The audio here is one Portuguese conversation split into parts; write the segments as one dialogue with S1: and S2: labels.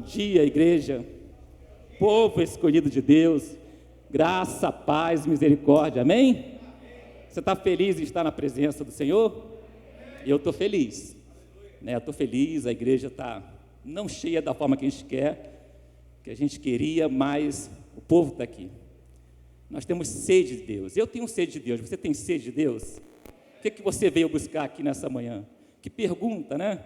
S1: Bom dia, igreja, povo escolhido de Deus, graça, paz, misericórdia, amém? Você está feliz em estar na presença do Senhor? Eu estou feliz, né? Eu estou feliz, a igreja está não cheia da forma que a gente quer, que a gente queria, mas o povo está aqui. Nós temos sede de Deus, eu tenho sede de Deus, você tem sede de Deus? O que você veio buscar aqui nessa manhã? Que pergunta, né?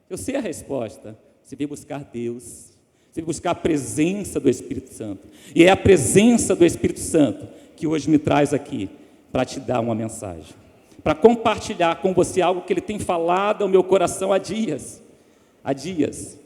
S1: Eu sei a resposta. Você veio buscar Deus, você veio buscar a presença do Espírito Santo. E é a presença do Espírito Santo que hoje me traz aqui para te dar uma mensagem, para compartilhar com você algo que Ele tem falado ao meu coração há dias. Há dias.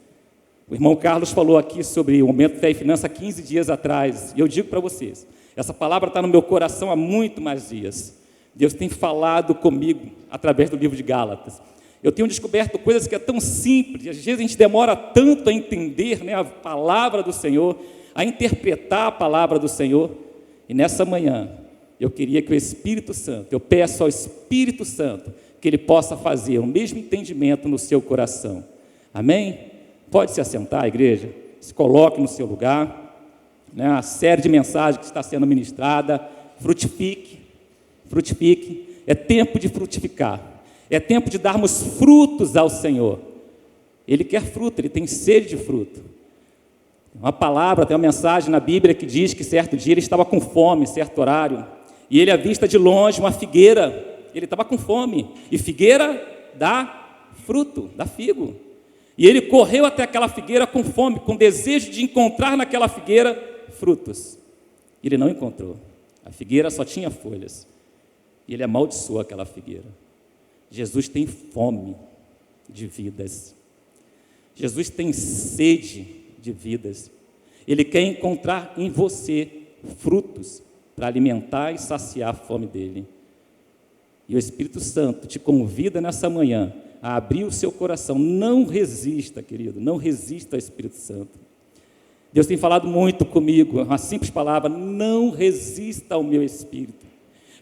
S1: O irmão Carlos falou aqui sobre o momento Fé e Finança 15 dias atrás. E eu digo para vocês, essa palavra está no meu coração há muito mais dias. Deus tem falado comigo através do livro de Gálatas. Eu tenho descoberto coisas que é tão simples, e às vezes a gente demora tanto a entender, né, a palavra do Senhor, a interpretar a palavra do Senhor. E nessa manhã, eu queria que o Espírito Santo, eu peço ao Espírito Santo, que Ele possa fazer o mesmo entendimento no seu coração. Amém? Pode se assentar, igreja, se coloque no seu lugar, né, a série de mensagens que está sendo ministrada, frutifique, é tempo de frutificar. É tempo de darmos frutos ao Senhor. Ele quer fruto, Ele tem sede de fruto. Uma palavra, tem uma mensagem na Bíblia que diz que certo dia ele estava com fome, certo horário, e ele avista de longe uma figueira. Ele estava com fome, e figueira dá fruto, dá figo. E ele correu até aquela figueira com fome, com desejo de encontrar naquela figueira frutos. Ele não encontrou. A figueira só tinha folhas. E ele amaldiçoou aquela figueira. Jesus tem fome de vidas. Jesus tem sede de vidas. Ele quer encontrar em você frutos para alimentar e saciar a fome dele. E o Espírito Santo te convida nessa manhã a abrir o seu coração. Não resista, querido, não resista ao Espírito Santo. Deus tem falado muito comigo, uma simples palavra: não resista ao meu Espírito.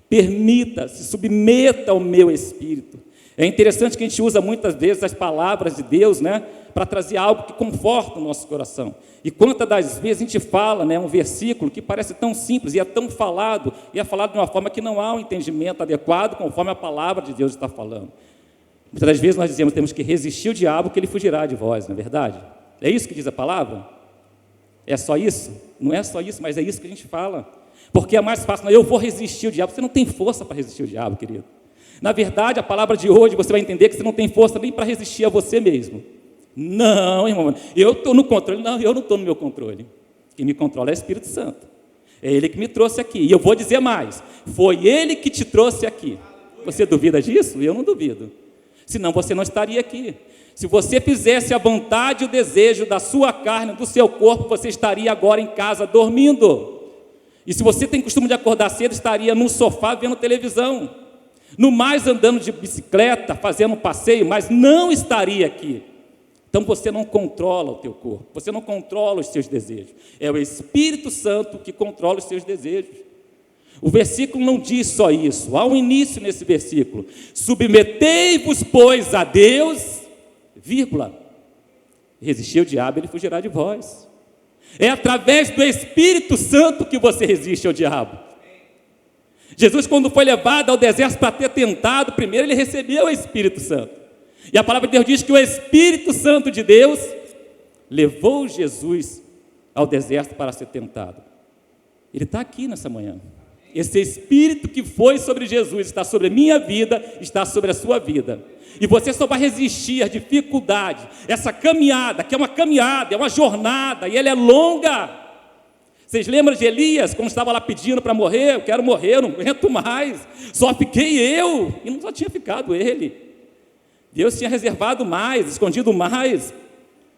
S1: Permita, se submeta ao meu Espírito. É interessante que a gente usa muitas vezes as palavras de Deus, né, para trazer algo que conforta o nosso coração. E quantas das vezes a gente fala, né, um versículo que parece tão simples e é tão falado, e é falado de uma forma que não há um entendimento adequado conforme a palavra de Deus está falando. Muitas das vezes nós dizemos que temos que resistir o diabo, que ele fugirá de vós, não é verdade? É isso que diz a palavra? É só isso? Não é só isso, mas é isso que a gente fala. Porque é mais fácil, não, eu vou resistir o diabo. Você não tem força para resistir o diabo, querido. Na verdade, a palavra de hoje, você vai entender que você não tem força nem para resistir a você mesmo. Não, irmão, eu estou no controle. Não, eu não estou no meu controle. Quem me controla é o Espírito Santo. É Ele que me trouxe aqui. E eu vou dizer mais, foi Ele que te trouxe aqui. Você duvida disso? Eu não duvido. Senão você não estaria aqui. Se você fizesse a vontade e o desejo da sua carne, do seu corpo, você estaria agora em casa dormindo. E se você tem costume de acordar cedo, estaria no sofá vendo televisão. No mais andando de bicicleta, fazendo um passeio, mas não estaria aqui. Então você não controla o teu corpo, você não controla os seus desejos. É o Espírito Santo que controla os seus desejos. O versículo não diz só isso. Há um início nesse versículo. Submetei-vos, pois, a Deus, vírgula, resistir ao diabo, ele fugirá de vós. É através do Espírito Santo que você resiste ao diabo. Jesus, quando foi levado ao deserto para ter tentado, primeiro ele recebeu o Espírito Santo. E a palavra de Deus diz que o Espírito Santo de Deus levou Jesus ao deserto para ser tentado. Ele está aqui nessa manhã. Esse Espírito que foi sobre Jesus está sobre a minha vida, está sobre a sua vida. E você só vai resistir à dificuldade, essa caminhada, que é uma caminhada, é uma jornada, e ela é longa. Vocês lembram de Elias, quando estava lá pedindo para morrer? Eu quero morrer, eu não aguento mais, só fiquei eu, e não só tinha ficado ele. Deus tinha reservado mais, escondido mais.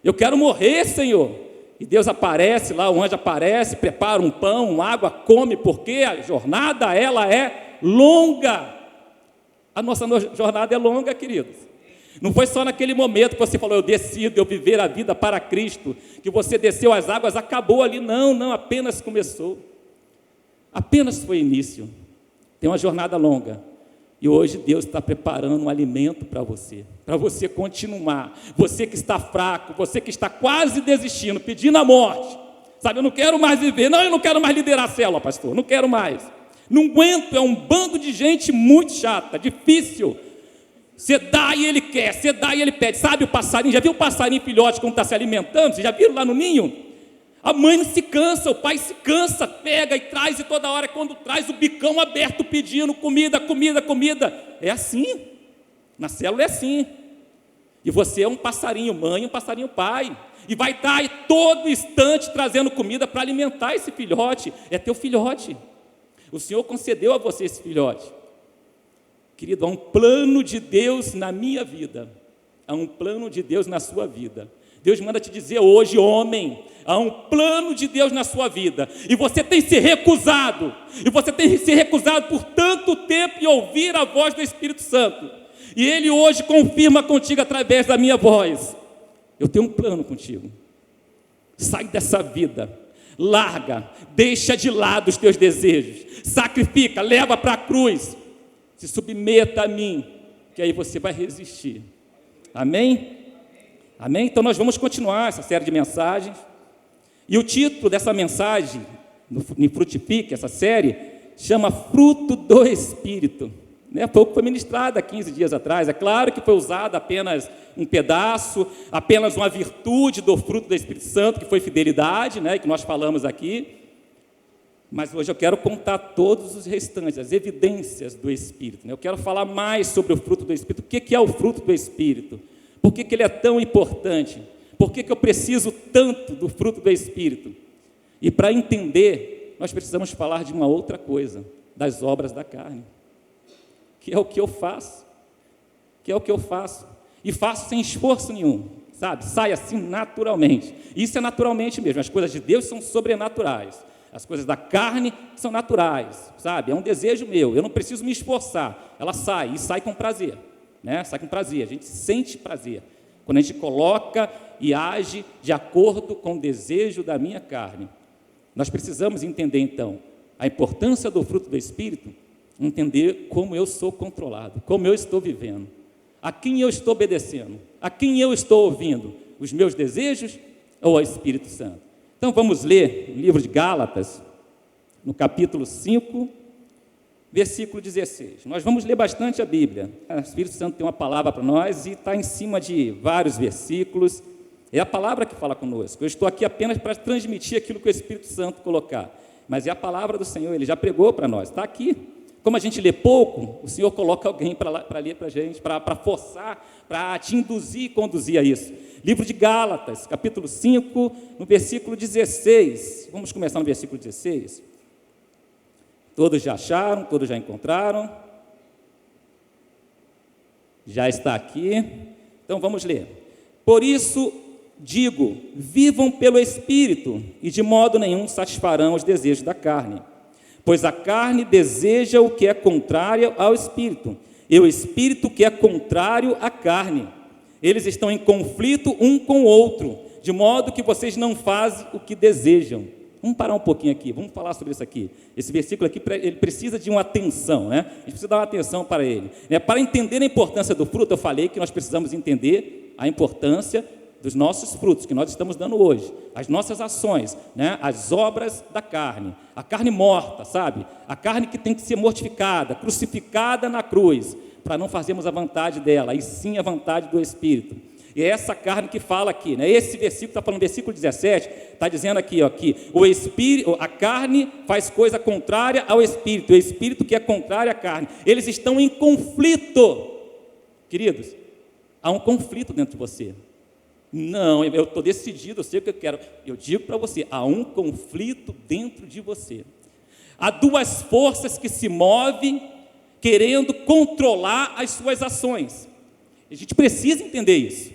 S1: Eu quero morrer, Senhor. E Deus aparece lá, o anjo aparece, prepara um pão, uma água, come, porque a jornada, ela é longa. A nossa jornada é longa, queridos. Não foi só naquele momento que você falou, eu decido, eu viver a vida para Cristo, que você desceu as águas, acabou ali. Não, apenas começou. Apenas foi início. Tem uma jornada longa. E hoje Deus está preparando um alimento para você continuar. Você que está fraco, você que está quase desistindo, pedindo a morte. Sabe, eu não quero mais viver, não, eu não quero mais liderar a célula, pastor, não quero mais. Não aguento, é um bando de gente muito chata, difícil. Você dá e ele quer, você dá e ele pede. Sabe o passarinho, já viu o passarinho filhote quando está se alimentando? Vocês já viram lá no ninho? A mãe não se cansa, o pai se cansa, pega e traz, e toda hora, quando traz, o bicão aberto pedindo comida, comida, comida. É assim, na célula é assim. E você é um passarinho mãe, um passarinho pai, e vai estar todo instante trazendo comida para alimentar esse filhote. É teu filhote. O Senhor concedeu a você esse filhote. Querido, há um plano de Deus na minha vida, há um plano de Deus na sua vida. Deus manda te dizer hoje, homem, há um plano de Deus na sua vida, e você tem se recusado, por tanto tempo em ouvir a voz do Espírito Santo, e Ele hoje confirma contigo através da minha voz: eu tenho um plano contigo. Sai dessa vida, larga, deixa de lado os teus desejos, sacrifica, leva para a cruz, se submeta a mim, que aí você vai resistir. Amém? Amém? Então nós vamos continuar essa série de mensagens, e o título dessa mensagem, no Frutifique, essa série, chama Fruto do Espírito. Foi o que foi ministrado há 15 dias atrás. É claro que foi usado apenas um pedaço, apenas uma virtude do fruto do Espírito Santo, que foi fidelidade, que nós falamos aqui. Mas hoje eu quero contar todos os restantes, as evidências do Espírito. Eu quero falar mais sobre o fruto do Espírito. O que é o fruto do Espírito? Por que ele é tão importante? Por que eu preciso tanto do fruto do Espírito? E para entender, nós precisamos falar de uma outra coisa, das obras da carne, que é o que eu faço, e faço sem esforço nenhum, sabe? Sai assim naturalmente. Isso é naturalmente mesmo. As coisas de Deus são sobrenaturais. As coisas da carne são naturais, sabe? É um desejo meu, eu não preciso me esforçar. Ela sai, e sai com prazer, Sai com prazer, a gente sente prazer quando a gente coloca e age de acordo com o desejo da minha carne. Nós precisamos entender, então, a importância do fruto do Espírito, entender como eu sou controlado, como eu estou vivendo, a quem eu estou obedecendo, a quem eu estou ouvindo, os meus desejos ou ao Espírito Santo. Então vamos ler o livro de Gálatas, no capítulo 5, versículo 16. Nós vamos ler bastante a Bíblia. O Espírito Santo tem uma palavra para nós e está em cima de vários versículos. É a palavra que fala conosco. Eu estou aqui apenas para transmitir aquilo que o Espírito Santo colocar. Mas é a palavra do Senhor, Ele já pregou para nós, está aqui. Como a gente lê pouco, o Senhor coloca alguém para ler para a gente, para forçar, para te induzir e conduzir a isso. Livro de Gálatas, capítulo 5, no versículo 16. Vamos começar no versículo 16. Todos já acharam, todos já encontraram. Já está aqui. Então vamos ler. Por isso digo, vivam pelo Espírito, e de modo nenhum satisfarão os desejos da carne. Pois a carne deseja o que é contrário ao Espírito, e o Espírito que é contrário à carne. Eles estão em conflito um com o outro, de modo que vocês não fazem o que desejam. Vamos parar um pouquinho aqui, vamos falar sobre isso aqui. Esse versículo aqui, ele precisa de uma atenção, A gente precisa dar uma atenção para ele. Para entender a importância do fruto, eu falei que nós precisamos entender a importância dos nossos frutos, que nós estamos dando hoje, as nossas ações, as obras da carne, a carne morta, sabe? A carne que tem que ser mortificada, crucificada na cruz, para não fazermos a vontade dela, e sim a vontade do Espírito. E é essa carne que fala aqui, Esse versículo está falando, versículo 17, está dizendo aqui, que o Espírito, a carne faz coisa contrária ao Espírito, o Espírito que é contrário à carne. Eles estão em conflito, queridos. Há um conflito dentro de você. Não, eu estou decidido, eu sei o que eu quero. Eu digo para você, há um conflito dentro de você. Há duas forças que se movem querendo controlar as suas ações. A gente precisa entender isso.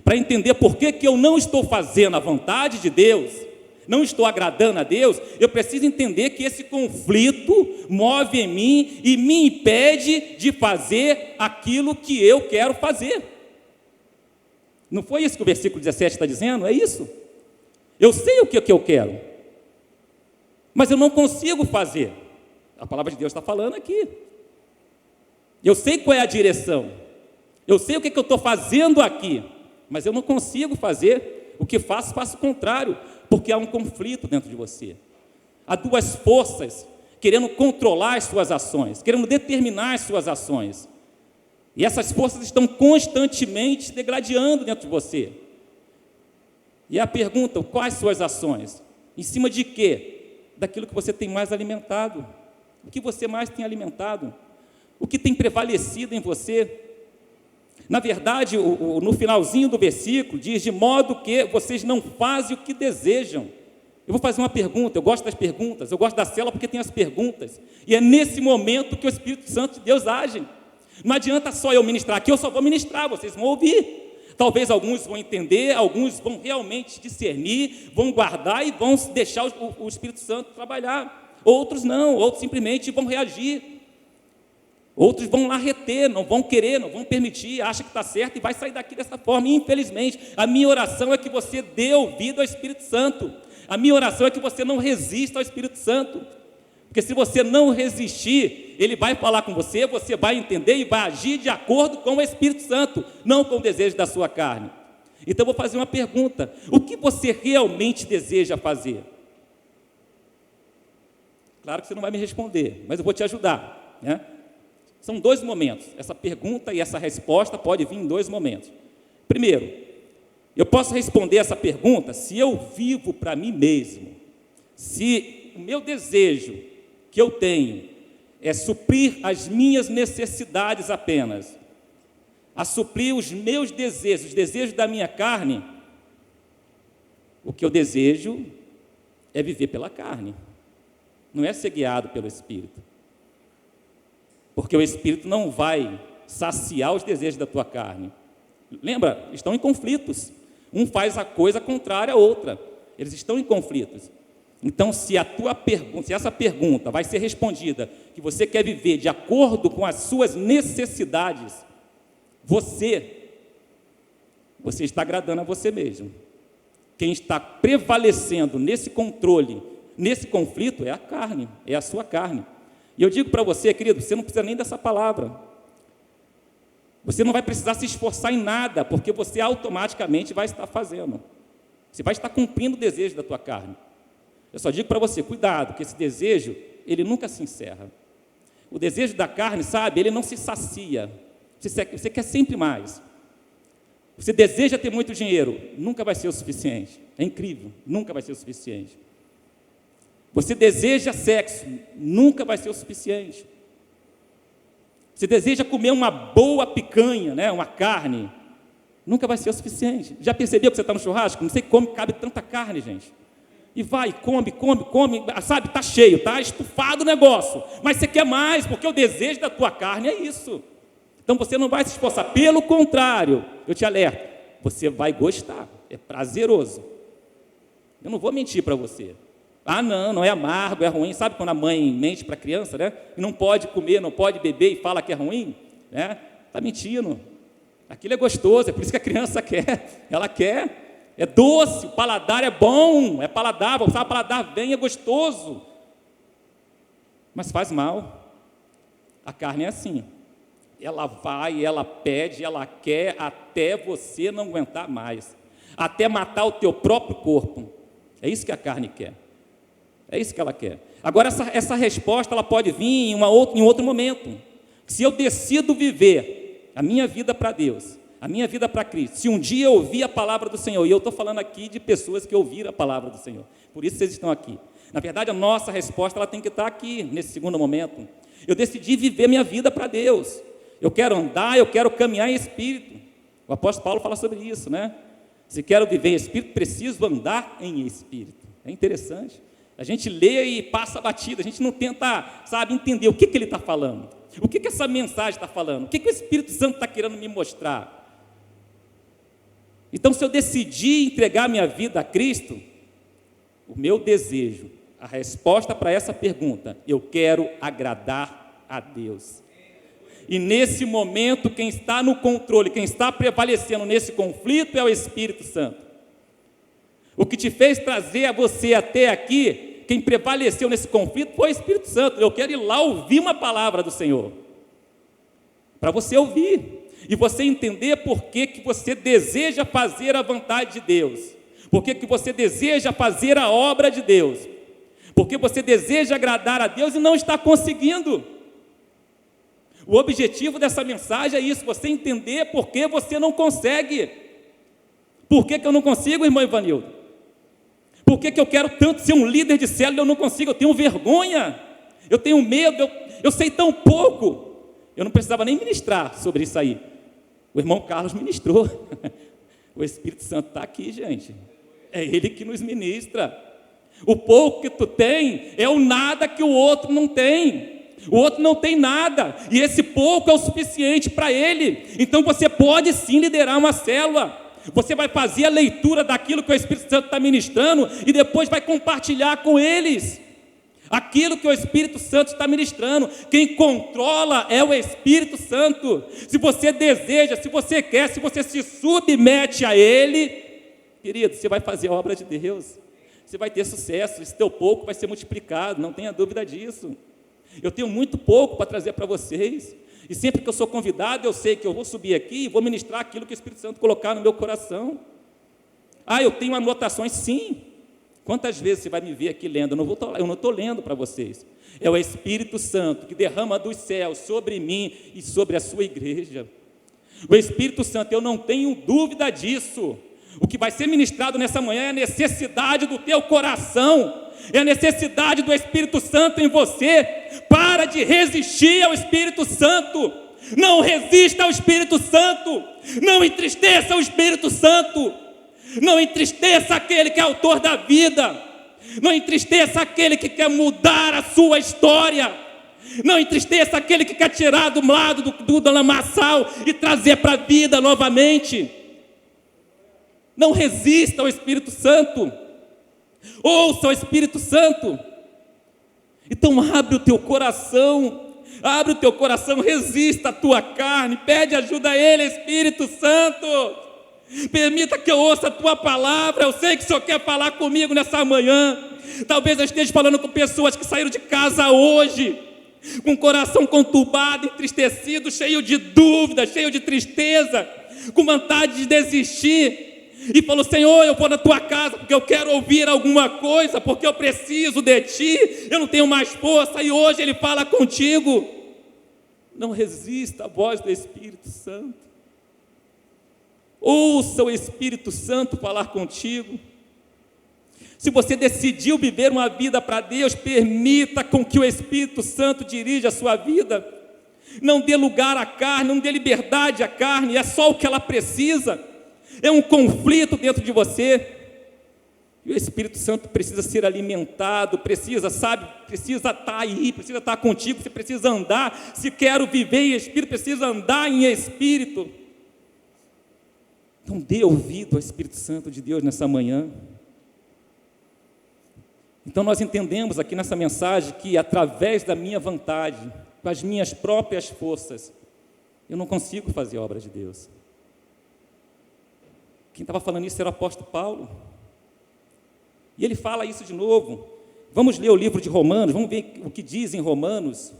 S1: Para entender por que eu não estou fazendo a vontade de Deus, não estou agradando a Deus, eu preciso entender que esse conflito move em mim e me impede de fazer aquilo que eu quero fazer. Não foi isso que o versículo 17 está dizendo? É isso. Eu sei o que eu quero, mas eu não consigo fazer. A palavra de Deus está falando aqui. Eu sei qual é a direção. Eu sei o que eu estou fazendo aqui. Mas eu não consigo fazer o que faço o contrário. Porque há um conflito dentro de você. Há duas forças querendo controlar as suas ações, querendo determinar as suas ações. E essas forças estão constantemente degradando dentro de você. E a pergunta, quais suas ações? Em cima de quê? Daquilo que você tem mais alimentado. O que você mais tem alimentado? O que tem prevalecido em você? Na verdade, no finalzinho do versículo, diz, de modo que vocês não fazem o que desejam. Eu vou fazer uma pergunta, eu gosto das perguntas, eu gosto da célula porque tem as perguntas. E é nesse momento que o Espírito Santo de Deus age. Não adianta só eu ministrar aqui, eu só vou ministrar, vocês vão ouvir. Talvez alguns vão entender, alguns vão realmente discernir, vão guardar e vão deixar o Espírito Santo trabalhar. Outros não, outros simplesmente vão reagir. Outros vão lá reter, não vão querer, não vão permitir, acha que está certo e vai sair daqui dessa forma. Infelizmente, a minha oração é que você dê ouvido ao Espírito Santo. A minha oração é que você não resista ao Espírito Santo. Porque se você não resistir, ele vai falar com você, você vai entender e vai agir de acordo com o Espírito Santo, não com o desejo da sua carne. Então eu vou fazer uma pergunta: o que você realmente deseja fazer? Claro que você não vai me responder, mas eu vou te ajudar, né? São dois momentos, essa pergunta e essa resposta pode vir em dois momentos. Primeiro, eu posso responder essa pergunta se eu vivo para mim mesmo, se o meu desejo que eu tenho é suprir as minhas necessidades apenas, a suprir os meus desejos, os desejos da minha carne. O que eu desejo é viver pela carne, não é ser guiado pelo Espírito. Porque o Espírito não vai saciar os desejos da tua carne. Lembra? Estão em conflitos. Um faz a coisa contrária à outra. Eles estão em conflitos. Então, se essa pergunta vai ser respondida, que você quer viver de acordo com as suas necessidades, você está agradando a você mesmo. Quem está prevalecendo nesse controle, nesse conflito, é a carne, é a sua carne. E eu digo para você, querido, você não precisa nem dessa palavra. Você não vai precisar se esforçar em nada, porque você automaticamente vai estar fazendo. Você vai estar cumprindo o desejo da tua carne. Eu só digo para você, cuidado, que esse desejo, ele nunca se encerra. O desejo da carne, sabe, ele não se sacia. Você quer sempre mais. Você deseja ter muito dinheiro, nunca vai ser o suficiente. É incrível, nunca vai ser o suficiente. Você deseja sexo, nunca vai ser o suficiente. Você deseja comer uma boa picanha, né, uma carne, nunca vai ser o suficiente. Já percebeu que você está no churrasco? Não sei como cabe tanta carne, gente. E vai, come, sabe, está cheio, está estufado o negócio. Mas você quer mais, porque o desejo da tua carne é isso. Então você não vai se esforçar, pelo contrário, eu te alerto, você vai gostar, é prazeroso. Eu não vou mentir para você. Ah, não é amargo, é ruim. Sabe quando a mãe mente para a criança, né? E não pode comer, não pode beber e fala que é ruim? Né? Está mentindo. Aquilo é gostoso, é por isso que a criança quer. Ela quer. É doce, o paladar é bom, é paladável. Sabe, o paladar vem, é gostoso. Mas faz mal. A carne é assim. Ela vai, ela pede, ela quer até você não aguentar mais. Até matar o teu próprio corpo. É isso que a carne quer. É isso que ela quer. Agora, essa resposta ela pode vir em outro momento. Se eu decido viver a minha vida para Deus, a minha vida para Cristo, se um dia eu ouvir a palavra do Senhor, e eu estou falando aqui de pessoas que ouviram a palavra do Senhor, por isso vocês estão aqui. Na verdade, a nossa resposta ela tem que estar aqui, nesse segundo momento. Eu decidi viver minha vida para Deus. Eu quero andar, eu quero caminhar em Espírito. O apóstolo Paulo fala sobre isso, né? Se quero viver em Espírito, preciso andar em Espírito. É interessante. A gente lê e passa batida, a gente não tenta, sabe, entender o que ele está falando, o que essa mensagem está falando, o que o Espírito Santo está querendo me mostrar. Então, se eu decidir entregar minha vida a Cristo, o meu desejo, a resposta para essa pergunta, eu quero agradar a Deus. E nesse momento, quem está no controle, quem está prevalecendo nesse conflito é o Espírito Santo. O que te fez trazer a você até aqui, quem prevaleceu nesse conflito foi o Espírito Santo. Eu quero ir lá ouvir uma palavra do Senhor. para você ouvir e você entender por que você deseja fazer a vontade de Deus, por que você deseja fazer a obra de Deus, porque você deseja agradar a Deus e não está conseguindo. O objetivo dessa mensagem é isso, você entender por que você não consegue. Por que eu não consigo, irmão Ivanildo? Por que eu quero tanto ser um líder de célula e eu não consigo? Eu tenho vergonha, eu tenho medo, eu sei tão pouco. Eu não precisava nem ministrar sobre isso aí. O irmão Carlos ministrou. O Espírito Santo está aqui, gente. É Ele que nos ministra. O pouco que tu tem é o nada que o outro não tem. O outro não tem nada, e esse pouco é o suficiente para ele. Então você pode sim liderar uma célula. Você vai fazer a leitura daquilo que o Espírito Santo está ministrando e depois vai compartilhar com eles aquilo que o Espírito Santo está ministrando. Quem controla é o Espírito Santo. Se você deseja, se você quer, se você se submete a Ele, querido, você vai fazer a obra de Deus, você vai ter sucesso, esse teu pouco vai ser multiplicado, não tenha dúvida disso. Eu tenho muito pouco para trazer para vocês, e sempre que eu sou convidado, eu sei que eu vou subir aqui e vou ministrar aquilo que o Espírito Santo colocar no meu coração. Eu tenho anotações, sim. Quantas vezes você vai me ver aqui lendo? Eu não estou lendo para vocês. É o Espírito Santo que derrama dos céus sobre mim e sobre a sua igreja. O Espírito Santo, eu não tenho dúvida disso. O que vai ser ministrado nessa manhã é a necessidade do teu coração, é a necessidade do Espírito Santo em você. Para de resistir ao Espírito Santo, não resista ao Espírito Santo, não entristeça o Espírito Santo, não entristeça aquele que é autor da vida, não entristeça aquele que quer mudar a sua história, não entristeça aquele que quer tirar do lado do lamaçal e trazer para a vida novamente. Não resista ao Espírito Santo, ouça o Espírito Santo. Então abre o teu coração, resista à tua carne, pede ajuda a Ele, Espírito Santo, permita que eu ouça a tua palavra. Eu sei que o Senhor quer falar comigo nessa manhã. Talvez eu esteja falando com pessoas que saíram de casa hoje, com o coração conturbado, entristecido, cheio de dúvida, cheio de tristeza, com vontade de desistir, e falou: Senhor, eu vou na tua casa porque eu quero ouvir alguma coisa, porque eu preciso de ti, eu não tenho mais força, e hoje Ele fala contigo. Não resista à voz do Espírito Santo, ouça o Espírito Santo falar contigo. Se você decidiu viver uma vida para Deus, permita com que o Espírito Santo dirija a sua vida. Não dê lugar à carne, não dê liberdade à carne, é só o que ela precisa. É um conflito dentro de você, e o Espírito Santo precisa ser alimentado, precisa estar aí, precisa estar contigo, você precisa andar. Se quero viver em Espírito, precisa andar em Espírito. Então dê ouvido ao Espírito Santo de Deus nessa manhã. Então nós entendemos aqui nessa mensagem que através da minha vontade, com as minhas próprias forças, eu não consigo fazer a obra de Deus. Quem estava falando isso era o apóstolo Paulo, e ele fala isso de novo. Vamos ler o livro de Romanos, vamos ver o que diz em Romanos.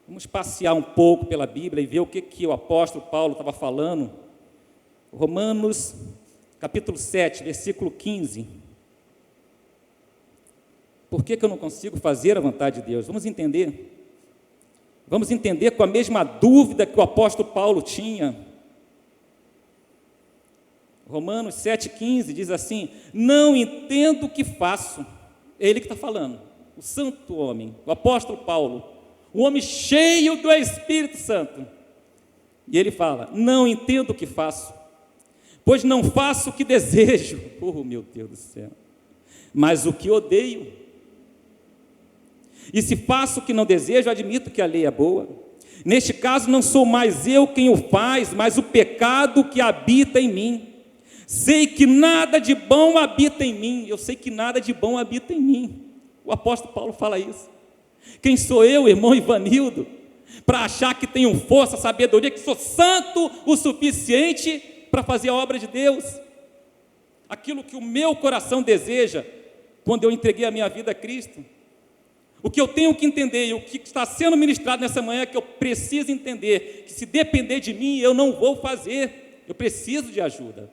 S1: Vamos passear um pouco pela Bíblia e ver o que o apóstolo Paulo estava falando. Romanos, capítulo 7, versículo 15. Por que eu não consigo fazer a vontade de Deus? Vamos entender com a mesma dúvida que o apóstolo Paulo tinha. Romanos 7,15 diz assim: não entendo o que faço. É ele que está falando, o santo homem, o apóstolo Paulo, o homem cheio do Espírito Santo. E ele fala: não entendo o que faço, pois não faço o que desejo, meu Deus do céu, mas o que odeio. E se faço o que não desejo, admito que a lei é boa. Neste caso não sou mais eu quem o faz, mas o pecado que habita em mim. Sei que nada de bom habita em mim. Eu sei que nada de bom habita em mim. O apóstolo Paulo fala isso. Quem sou eu, irmão Ivanildo, para achar que tenho força, sabedoria, que sou santo o suficiente para fazer a obra de Deus? Aquilo que o meu coração deseja, quando eu entreguei a minha vida a Cristo. O que eu tenho que entender e o que está sendo ministrado nessa manhã é que eu preciso entender que se depender de mim, eu não vou fazer. Eu preciso de ajuda.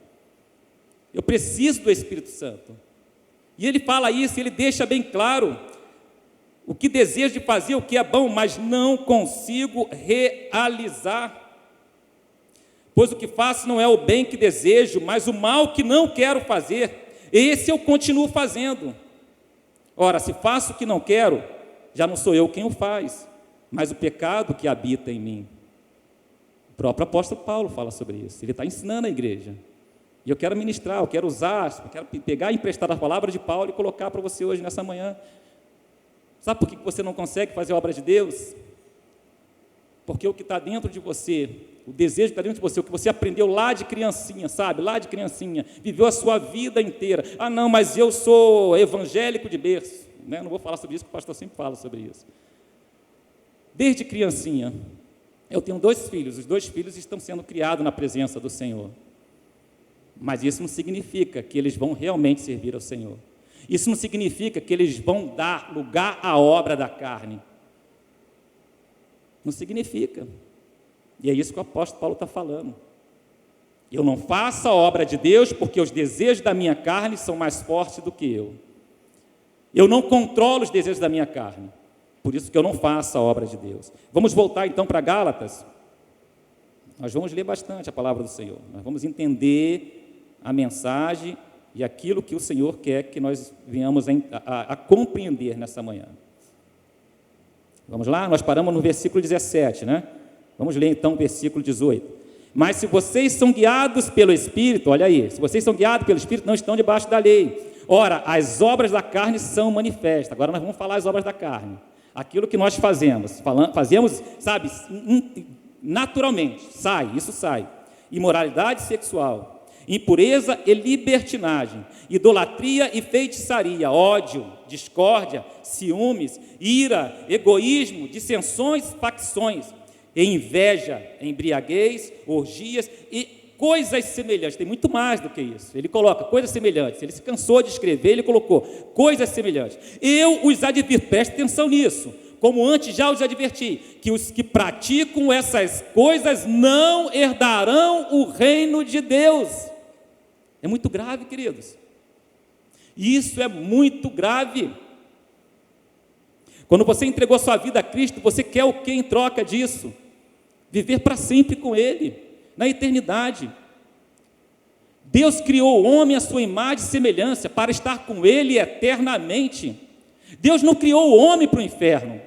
S1: Eu preciso do Espírito Santo. E ele fala isso, ele deixa bem claro o que desejo de fazer, o que é bom, mas não consigo realizar. Pois o que faço não é o bem que desejo, mas o mal que não quero fazer. Esse eu continuo fazendo. Ora, se faço o que não quero, já não sou eu quem o faz, mas o pecado que habita em mim. O próprio apóstolo Paulo fala sobre isso. Ele está ensinando a igreja. E eu quero ministrar, eu quero usar, eu quero pegar e emprestar a palavra de Paulo e colocar para você hoje, nessa manhã. Sabe por que você não consegue fazer a obra de Deus? Porque o que está dentro de você, o desejo que está dentro de você, o que você aprendeu lá de criancinha, sabe? Lá de criancinha, viveu a sua vida inteira. Ah, não, mas eu sou evangélico de berço. Né? Não vou falar sobre isso, porque o pastor sempre fala sobre isso. Desde criancinha, eu tenho 2 filhos. Os 2 filhos estão sendo criados na presença do Senhor. Mas isso não significa que eles vão realmente servir ao Senhor. Isso não significa que eles vão dar lugar à obra da carne. Não significa. E é isso que o apóstolo Paulo está falando. Eu não faço a obra de Deus porque os desejos da minha carne são mais fortes do que eu. Eu não controlo os desejos da minha carne. Por isso que eu não faço a obra de Deus. Vamos voltar então para Gálatas. Nós vamos ler bastante a palavra do Senhor. Nós vamos entender a mensagem e aquilo que o Senhor quer que nós venhamos a compreender nessa manhã. Vamos lá? Nós paramos no versículo 17, né? Vamos ler então o versículo 18. Mas se vocês são guiados pelo Espírito, olha aí, se vocês são guiados pelo Espírito, não estão debaixo da lei. Ora, as obras da carne são manifestas. Agora nós vamos falar as obras da carne. Aquilo que nós fazemos, sabe, naturalmente, isso sai. Imoralidade sexual, impureza e libertinagem, idolatria e feitiçaria, ódio, discórdia, ciúmes, ira, egoísmo, dissensões, facções, e inveja, embriaguez, orgias e coisas semelhantes. Tem muito mais do que isso. Ele coloca coisas semelhantes. Ele se cansou de escrever, ele colocou coisas semelhantes. Eu os advirto, preste atenção nisso, como antes já os adverti, que os que praticam essas coisas não herdarão o reino de Deus. É muito grave, queridos. Isso é muito grave. Quando você entregou sua vida a Cristo, você quer o que em troca disso? Viver para sempre com Ele, na eternidade. Deus criou o homem à sua imagem e semelhança para estar com Ele eternamente. Deus não criou o homem para o inferno.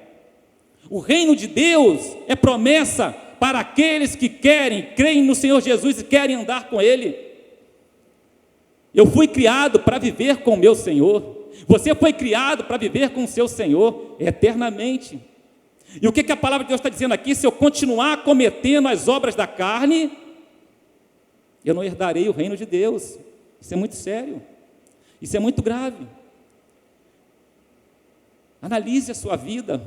S1: O reino de Deus é promessa para aqueles que creem no Senhor Jesus e querem andar com Ele. Eu fui criado para viver com o meu Senhor. Você foi criado para viver com o seu Senhor eternamente. E o que a palavra de Deus está dizendo aqui? Se eu continuar cometendo as obras da carne, eu não herdarei o reino de Deus. Isso é muito sério. Isso é muito grave. Analise a sua vida.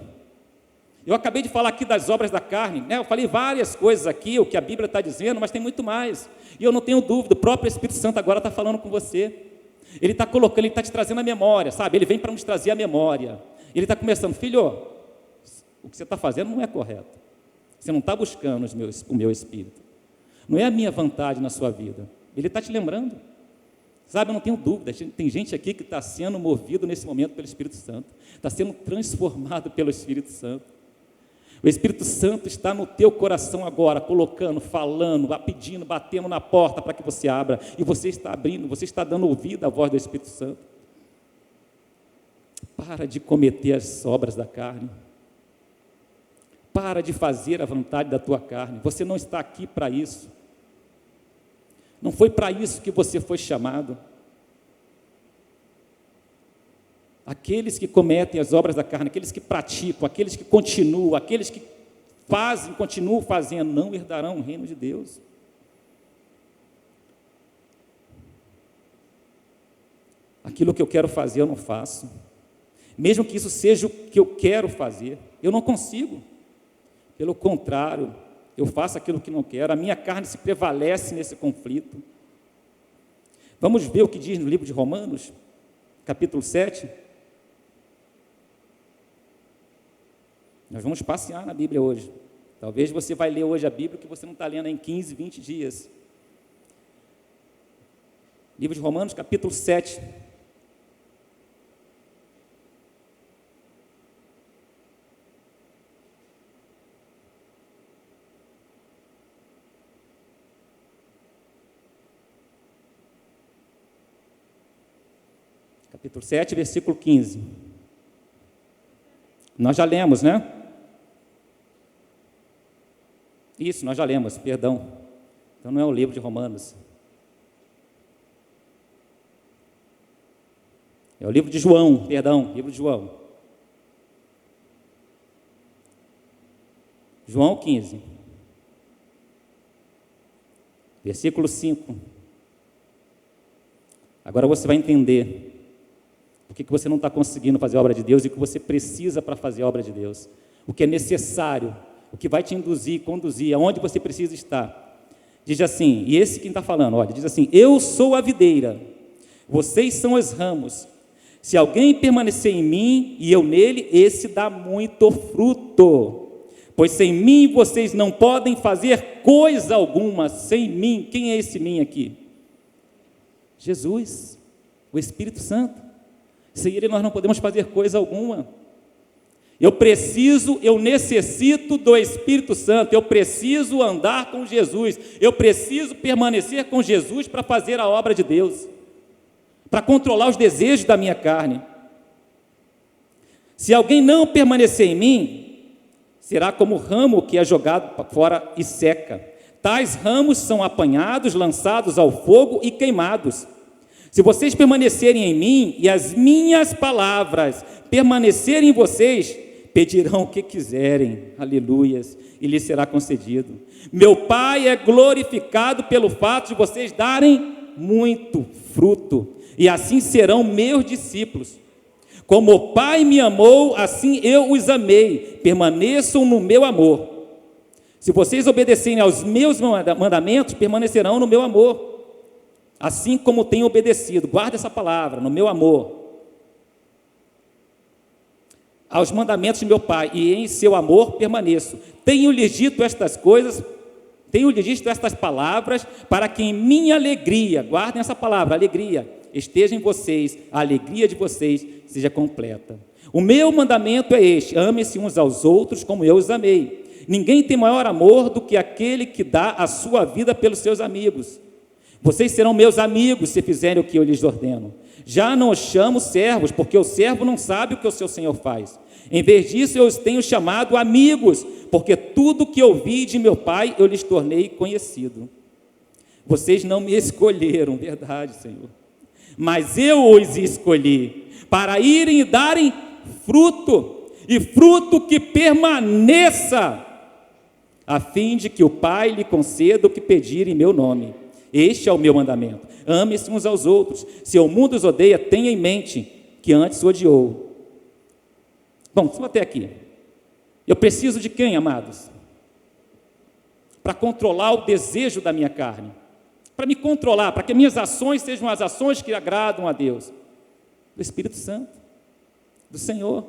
S1: Eu acabei de falar aqui das obras da carne, né? Eu falei várias coisas aqui, o que a Bíblia está dizendo, mas tem muito mais. E eu não tenho dúvida, o próprio Espírito Santo agora está falando com você. Ele está colocando, ele está te trazendo a memória, sabe? Ele vem para nos trazer a memória. Ele está começando, filho, o que você está fazendo não é correto. Você não está buscando o meu Espírito. Não é a minha vontade na sua vida. Ele está te lembrando. Sabe, eu não tenho dúvida, tem gente aqui que está sendo movido nesse momento pelo Espírito Santo. Está sendo transformado pelo Espírito Santo. O Espírito Santo está no teu coração agora, colocando, falando, pedindo, batendo na porta para que você abra. E você está abrindo, você está dando ouvido à voz do Espírito Santo. Para de cometer as obras da carne. Para de fazer a vontade da tua carne. Você não está aqui para isso. Não foi para isso que você foi chamado. Aqueles que cometem as obras da carne, aqueles que praticam, aqueles que continuam, aqueles que fazem, continuam fazendo, não herdarão o reino de Deus. Aquilo que eu quero fazer, eu não faço. Mesmo que isso seja o que eu quero fazer, eu não consigo. Pelo contrário, eu faço aquilo que não quero, a minha carne se prevalece nesse conflito. Vamos ver o que diz no livro de Romanos, capítulo 7. Nós vamos passear na Bíblia hoje. Talvez você vai ler hoje a Bíblia que você não está lendo em 15, 20 dias. Livro de Romanos, capítulo 7. Capítulo 7, versículo 15. Nós já lemos, né? Isso, nós já lemos, perdão. Então não é o livro de Romanos. É o livro de João, perdão, livro de João. João 15. Versículo 5. Agora você vai entender por que você não está conseguindo fazer a obra de Deus e o que você precisa para fazer a obra de Deus. O que é necessário, o que vai te induzir, conduzir, aonde você precisa estar. Diz assim, e esse quem está falando, olha, diz assim: eu sou a videira, vocês são os ramos. Se alguém permanecer em mim e eu nele, esse dá muito fruto. Pois sem mim vocês não podem fazer coisa alguma, sem mim. Quem é esse mim aqui? Jesus, o Espírito Santo. Sem ele nós não podemos fazer coisa alguma. Eu necessito do Espírito Santo, eu preciso andar com Jesus, eu preciso permanecer com Jesus para fazer a obra de Deus, para controlar os desejos da minha carne. Se alguém não permanecer em mim, será como ramo que é jogado fora e seca. Tais ramos são apanhados, lançados ao fogo e queimados. Se vocês permanecerem em mim e as minhas palavras permanecerem em vocês, pedirão o que quiserem, aleluias, e lhes será concedido. Meu Pai é glorificado pelo fato de vocês darem muito fruto, e assim serão meus discípulos. Como o Pai me amou, assim eu os amei, permaneçam no meu amor. Se vocês obedecerem aos meus mandamentos, permanecerão no meu amor, assim como tenho obedecido, guarda essa palavra, no meu amor, aos mandamentos de meu Pai, e em seu amor permaneço. Tenho-lhes dito estas coisas, tenho-lhes dito estas palavras, para que em minha alegria, guardem essa palavra, alegria, esteja em vocês, a alegria de vocês seja completa. O meu mandamento é este: amem-se uns aos outros como eu os amei. Ninguém tem maior amor do que aquele que dá a sua vida pelos seus amigos. Vocês serão meus amigos se fizerem o que eu lhes ordeno. Já não os chamo servos, porque o servo não sabe o que o seu senhor faz. Em vez disso, eu os tenho chamado amigos, porque tudo que ouvi de meu Pai, eu lhes tornei conhecido. Vocês não me escolheram, verdade, Senhor, mas eu os escolhi, para irem e darem fruto, e fruto que permaneça, a fim de que o Pai lhe conceda o que pedir em meu nome. Este é o meu mandamento: ame-se uns aos outros. Se o mundo os odeia, tenha em mente que antes o odiou. Bom, vamos até aqui. Eu preciso de quem, amados? Para controlar o desejo da minha carne, para me controlar, para que minhas ações sejam as ações que agradam a Deus. Do Espírito Santo, do Senhor,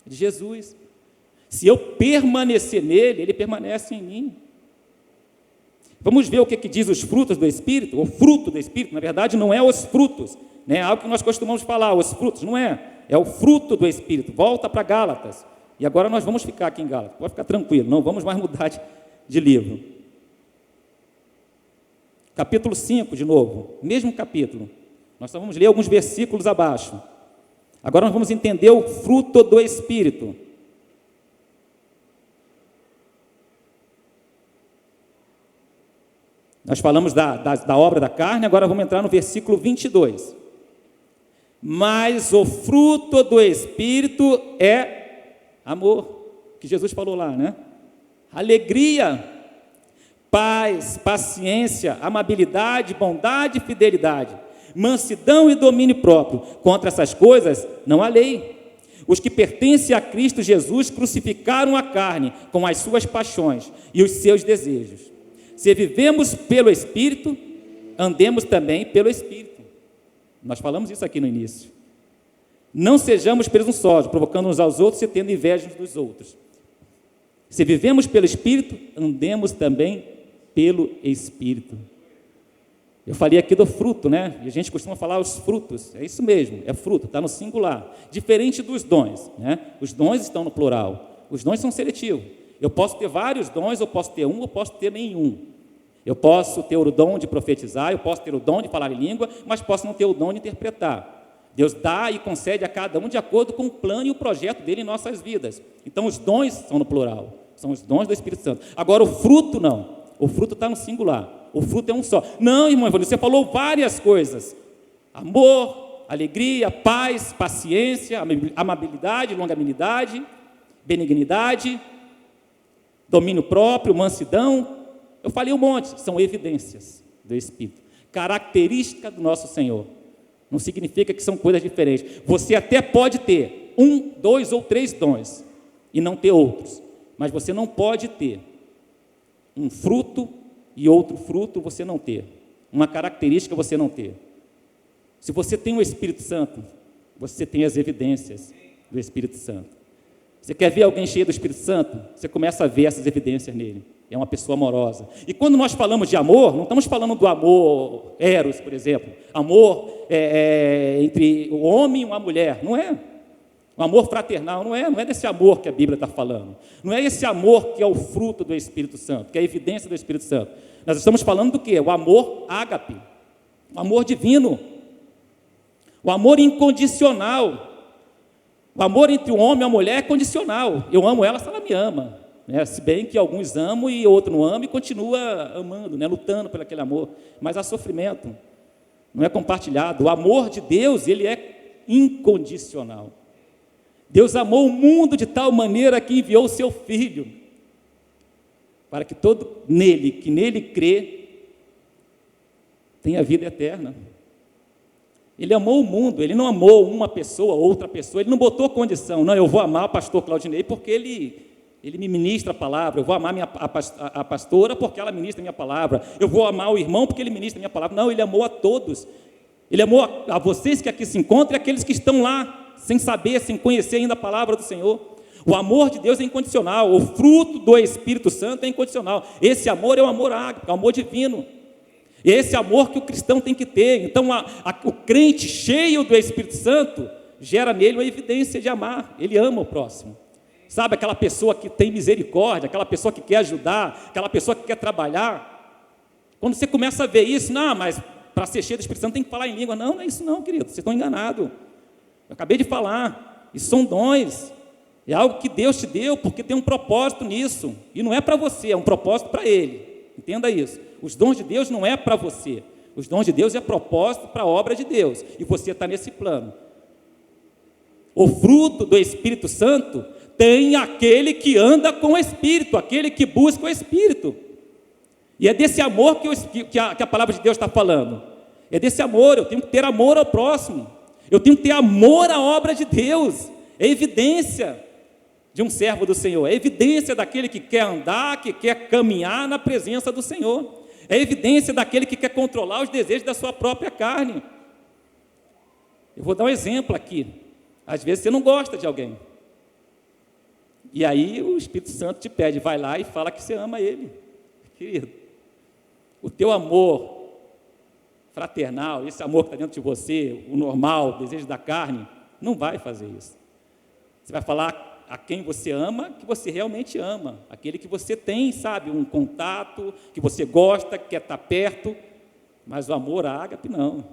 S1: de Jesus. Se eu permanecer nele, ele permanece em mim. Vamos ver o que diz os frutos do Espírito, o fruto do Espírito. Na verdade não é os frutos, né? É algo que nós costumamos falar, os frutos, não é, é o fruto do Espírito. Volta para Gálatas, e agora nós vamos ficar aqui em Gálatas, pode ficar tranquilo, não vamos mais mudar de livro. Capítulo 5 de novo, mesmo capítulo, nós só vamos ler alguns versículos abaixo. Agora nós vamos entender o fruto do Espírito. Nós falamos da obra da carne, agora vamos entrar no versículo 22. Mas o fruto do Espírito é amor, que Jesus falou lá, né? Alegria, paz, paciência, amabilidade, bondade e fidelidade, mansidão e domínio próprio. Contra essas coisas não há lei. Os que pertencem a Cristo Jesus crucificaram a carne com as suas paixões e os seus desejos. Se vivemos pelo Espírito, andemos também pelo Espírito. Nós falamos isso aqui no início. Não sejamos presunçosos, provocando uns aos outros e tendo inveja uns dos outros. Se vivemos pelo Espírito, andemos também pelo Espírito. Eu falei aqui do fruto, né? E a gente costuma falar os frutos. É isso mesmo, é fruto, está no singular. Diferente dos dons, né? Os dons estão no plural. Os dons são seletivos. Eu posso ter vários dons, eu posso ter um, eu posso ter nenhum. Eu posso ter o dom de profetizar, eu posso ter o dom de falar em língua, mas posso não ter o dom de interpretar. Deus dá e concede a cada um de acordo com o plano e o projeto dele em nossas vidas. Então, os dons são no plural, são os dons do Espírito Santo. Agora, o fruto não. O fruto está no singular. O fruto é um só. Não, irmão Evandro, você falou várias coisas. Amor, alegria, paz, paciência, amabilidade, longanimidade, benignidade, domínio próprio, mansidão. Eu falei um monte. São evidências do Espírito. Característica do nosso Senhor. Não significa que são coisas diferentes. Você até pode ter 1, 2 ou 3 dons e não ter outros. Mas você não pode ter um fruto e outro fruto você não ter. Uma característica você não ter. Se você tem o Espírito Santo, você tem as evidências do Espírito Santo. Você quer ver alguém cheio do Espírito Santo? Você começa a ver essas evidências nele. É uma pessoa amorosa. E quando nós falamos de amor, não estamos falando do amor eros, por exemplo. Amor entre o homem e uma mulher. Não é. O amor fraternal não é desse amor que a Bíblia está falando. Não é esse amor que é o fruto do Espírito Santo, que é a evidência do Espírito Santo. Nós estamos falando do quê? O amor ágape, o amor divino, o amor incondicional. O amor entre o homem e a mulher é condicional. Eu amo ela se ela me ama. Se bem que alguns amam e outro não ama e continua amando, lutando por aquele amor. Mas há sofrimento, não é compartilhado. O amor de Deus, ele é incondicional. Deus amou o mundo de tal maneira que enviou o seu Filho, para que todo que nele crê, tenha vida eterna. Ele amou o mundo, ele não amou uma pessoa, outra pessoa, ele não botou condição. Não, eu vou amar o pastor Claudinei porque ele me ministra a palavra. Eu vou amar a pastora porque ela ministra a minha palavra. Eu vou amar o irmão porque ele ministra a minha palavra. Não, ele amou a todos. Ele amou a vocês que aqui se encontram e aqueles que estão lá, sem saber, sem conhecer ainda a palavra do Senhor. O amor de Deus é incondicional. O fruto do Espírito Santo é incondicional. Esse amor é o amor ágape, é o amor divino. E é esse amor que o cristão tem que ter. Então, o crente cheio do Espírito Santo gera nele uma evidência de amar. Ele ama o próximo. Sabe, aquela pessoa que tem misericórdia, aquela pessoa que quer ajudar, aquela pessoa que quer trabalhar. Quando você começa a ver isso, não, mas para ser cheio do Espírito Santo tem que falar em língua. Não, não é isso não, querido, vocês estão enganados. Eu acabei de falar, isso são dons. É algo que Deus te deu, porque tem um propósito nisso. E não é para você, é um propósito para Ele. Entenda isso. Os dons de Deus não é para você. Os dons de Deus é propósito para a obra de Deus. E você está nesse plano. O fruto do Espírito Santo tem aquele que anda com o Espírito, aquele que busca o Espírito. E é desse amor que a palavra de Deus está falando. É desse amor, eu tenho que ter amor ao próximo. Eu tenho que ter amor à obra de Deus. É evidência de um servo do Senhor. É evidência daquele que quer andar, que quer caminhar na presença do Senhor. É evidência daquele que quer controlar os desejos da sua própria carne. Eu vou dar um exemplo aqui. Às vezes você não gosta de alguém. E aí o Espírito Santo te pede, vai lá e fala que você ama ele. Querido, o teu amor fraternal, esse amor que está dentro de você, o normal, o desejo da carne, não vai fazer isso. Você vai falar a quem você ama, que você realmente ama, aquele que você tem, sabe, um contato, que você gosta, que quer estar perto, mas o amor ágape não.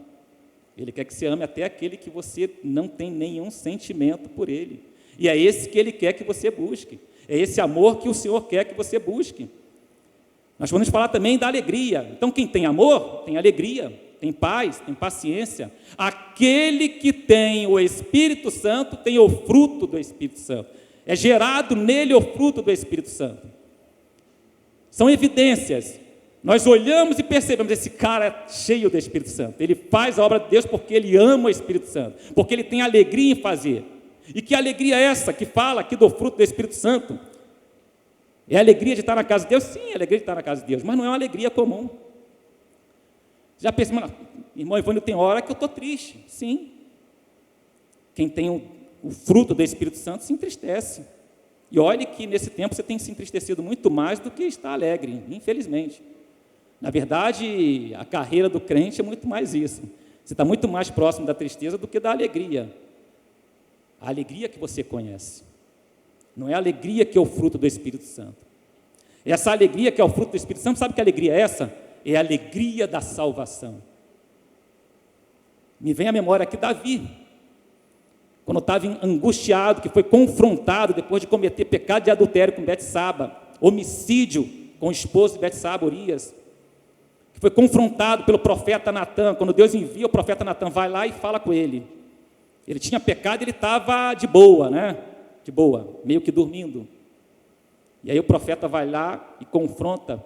S1: Ele quer que você ame até aquele que você não tem nenhum sentimento por ele. E é esse que ele quer que você busque. É esse amor que o Senhor quer que você busque. Nós vamos falar também da alegria. Então, quem tem amor, tem alegria, tem paz, tem paciência. Aquele que tem o Espírito Santo, tem o fruto do Espírito Santo. É gerado nele o fruto do Espírito Santo. São evidências. Nós olhamos e percebemos, esse cara é cheio do Espírito Santo. Ele faz a obra de Deus porque ele ama o Espírito Santo, porque ele tem alegria em fazer. E que alegria é essa que fala aqui do fruto do Espírito Santo? É a alegria de estar na casa de Deus? Sim, é a alegria de estar na casa de Deus, mas não é uma alegria comum. Já pensou, irmão Ivânio, tem hora que eu estou triste. Sim. Quem tem o fruto do Espírito Santo se entristece. E olhe que nesse tempo você tem se entristecido muito mais do que está alegre, infelizmente. Na verdade, a carreira do crente é muito mais isso. Você está muito mais próximo da tristeza do que da alegria. A alegria que você conhece. Não é a alegria que é o fruto do Espírito Santo. Essa alegria que é o fruto do Espírito Santo, sabe que alegria é essa? É a alegria da salvação. Me vem à memória aqui Davi, quando estava angustiado, que foi confrontado depois de cometer pecado de adultério com Betsaba, homicídio com o esposo de Betsaba, Urias, que foi confrontado pelo profeta Natã. Quando Deus envia o profeta Natã, vai lá e fala com ele. Ele tinha pecado, ele estava de boa, né? De boa, meio que dormindo. E aí o profeta vai lá e confronta.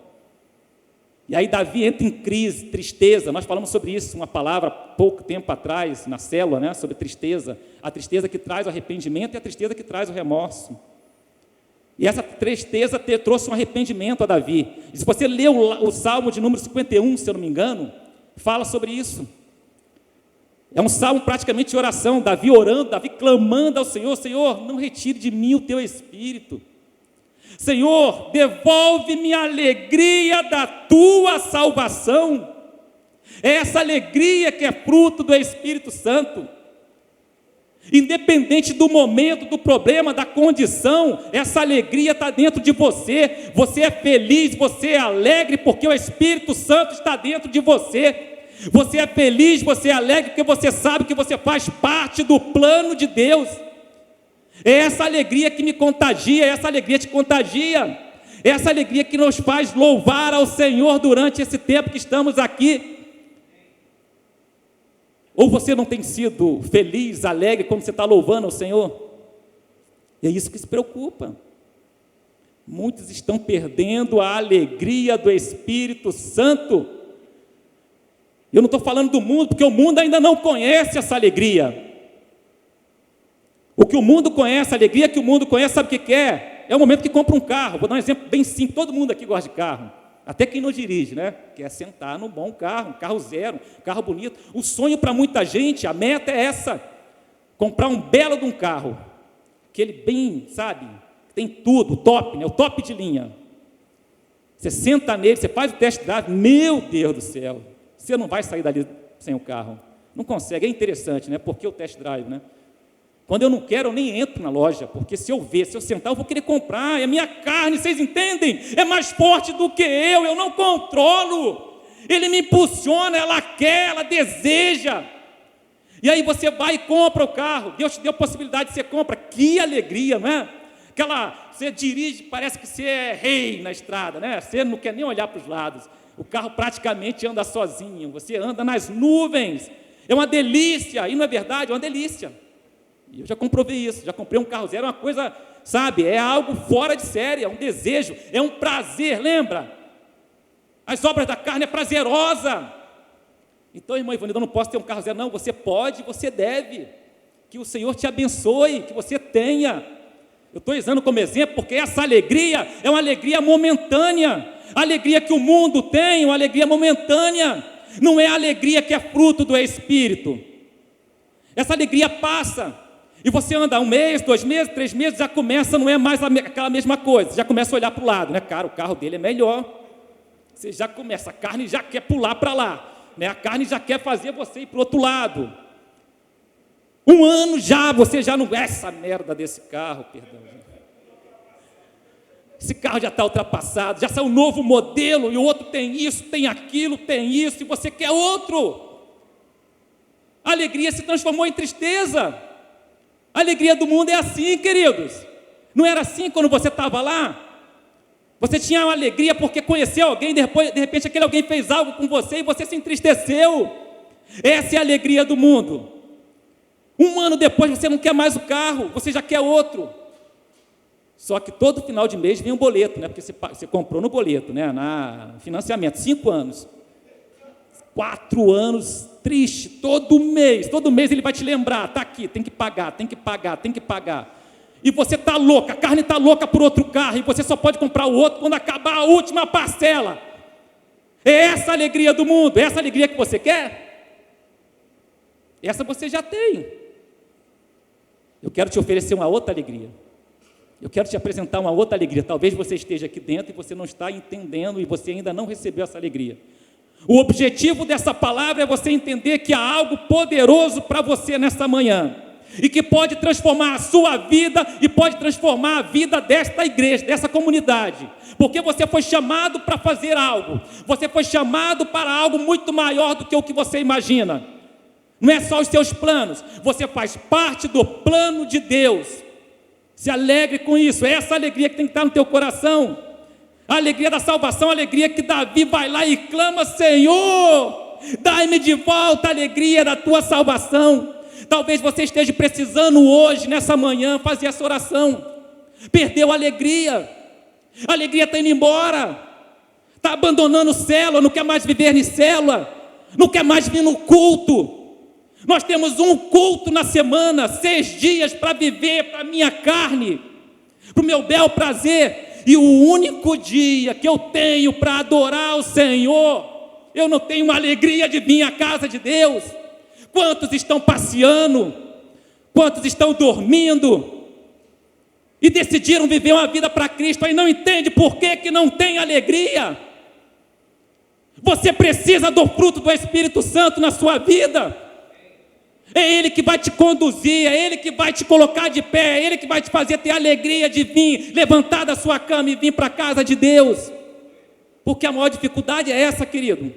S1: E aí Davi entra em crise, tristeza. Nós falamos sobre isso, uma palavra pouco tempo atrás, na célula, né? Sobre tristeza. A tristeza que traz o arrependimento e a tristeza que traz o remorso. E essa tristeza trouxe um arrependimento a Davi. E se você ler o Salmo de número 51, se eu não me engano, fala sobre isso. É um salmo praticamente de oração, Davi orando, Davi clamando ao Senhor: Senhor, não retire de mim o teu Espírito. Senhor, devolve-me a alegria da tua salvação. É essa alegria que é fruto do Espírito Santo. Independente do momento, do problema, da condição, essa alegria está dentro de você. Você é feliz, você é alegre porque o Espírito Santo está dentro de você. Você é feliz, você é alegre porque você sabe que você faz parte do plano de Deus. É essa alegria que me contagia, é essa alegria que te contagia, é essa alegria que nos faz louvar ao Senhor durante esse tempo que estamos aqui. Ou você não tem sido feliz, alegre quando você está louvando ao Senhor? É isso que se preocupa. Muitos estão perdendo a alegria do Espírito Santo. Eu não estou falando do mundo, porque o mundo ainda não conhece essa alegria. O que o mundo conhece, a alegria que o mundo conhece, sabe o que é? É o momento que compra um carro. Vou dar um exemplo bem simples, todo mundo aqui gosta de carro. Até quem não dirige, né? Quer sentar num bom carro, um carro zero, um carro bonito. O sonho para muita gente, a meta é essa: comprar um belo de um carro. Aquele bem, sabe, tem tudo, top, né? O top de linha. Você senta nele, você faz o test drive, meu Deus do céu, você não vai sair dali sem o carro. Não consegue, é interessante, né? Porque o test drive, né? Quando eu não quero, eu nem entro na loja, porque se eu ver, se eu sentar, eu vou querer comprar. É a minha carne, vocês entendem? É mais forte do que eu não controlo. Ele me impulsiona, ela quer, ela deseja. E aí você vai e compra o carro. Deus te deu a possibilidade de você compra. Que alegria, não é? Você dirige, parece que você é rei na estrada, né? Você não quer nem olhar para os lados. O carro praticamente anda sozinho, você anda nas nuvens. É uma delícia, e não é verdade? É uma delícia. E eu já comprovei isso, já comprei um carro zero, é uma coisa, sabe, é algo fora de série, é um desejo, é um prazer, lembra? As obras da carne é prazerosa. Então, irmã Ivone, eu não posso ter um carro zero. Não, você pode, você deve. Que o Senhor te abençoe, que você tenha. Eu estou usando como exemplo porque essa alegria é uma alegria momentânea. A alegria que o mundo tem, uma alegria momentânea. Não é a alegria que é fruto do Espírito. Essa alegria passa. E você anda 1 mês, 2 meses, 3 meses, já começa, não é mais aquela mesma coisa. Já começa a olhar para o lado, né? Cara, o carro dele é melhor. Você já começa, a carne já quer pular para lá, né? A carne já quer fazer você ir para o outro lado. 1 ano já, você já não... Essa merda desse carro, perdão. Esse carro já está ultrapassado, já saiu um novo modelo, e o outro tem isso, tem aquilo, tem isso, e você quer outro. A alegria se transformou em tristeza. A alegria do mundo é assim, queridos. Não era assim quando você estava lá? Você tinha uma alegria porque conheceu alguém, de repente aquele alguém fez algo com você e você se entristeceu. Essa é a alegria do mundo. 1 ano depois você não quer mais o carro, você já quer outro. Só que todo final de mês vem um boleto, né? Porque você comprou no boleto, né? Na financiamento, 5 anos. 4 anos, triste, todo mês ele vai te lembrar, está aqui, tem que pagar, tem que pagar, tem que pagar. E você está louca, a carne está louca por outro carro, e você só pode comprar o outro quando acabar a última parcela. É essa a alegria do mundo, é essa a alegria que você quer? Essa você já tem. Eu quero te oferecer uma outra alegria. Eu quero te apresentar uma outra alegria. Talvez você esteja aqui dentro e você não está entendendo e você ainda não recebeu essa alegria. O objetivo dessa palavra é você entender que há algo poderoso para você nesta manhã e que pode transformar a sua vida e pode transformar a vida desta igreja, dessa comunidade, porque você foi chamado para fazer algo, você foi chamado para algo muito maior do que o que você imagina. Não é só os seus planos, você faz parte do plano de Deus. Se alegre com isso, é essa alegria que tem que estar no teu coração, a alegria da salvação, a alegria que Davi vai lá e clama: Senhor, dai-me de volta a alegria da tua salvação. Talvez você esteja precisando hoje, nessa manhã, fazer essa oração. Perdeu a alegria está indo embora, está abandonando célula, não quer mais viver em célula, não quer mais vir no culto. Nós temos um culto na semana, 6 dias para viver para a minha carne, para o meu bel prazer, e o único dia que eu tenho para adorar o Senhor, eu não tenho uma alegria de vir à casa de Deus. Quantos estão passeando? Quantos estão dormindo? E decidiram viver uma vida para Cristo, aí não entende por que não tem alegria. Você precisa do fruto do Espírito Santo na sua vida. É Ele que vai te conduzir, é Ele que vai te colocar de pé, é Ele que vai te fazer ter alegria de vir, levantar da sua cama e vir para a casa de Deus. Porque a maior dificuldade é essa, querido.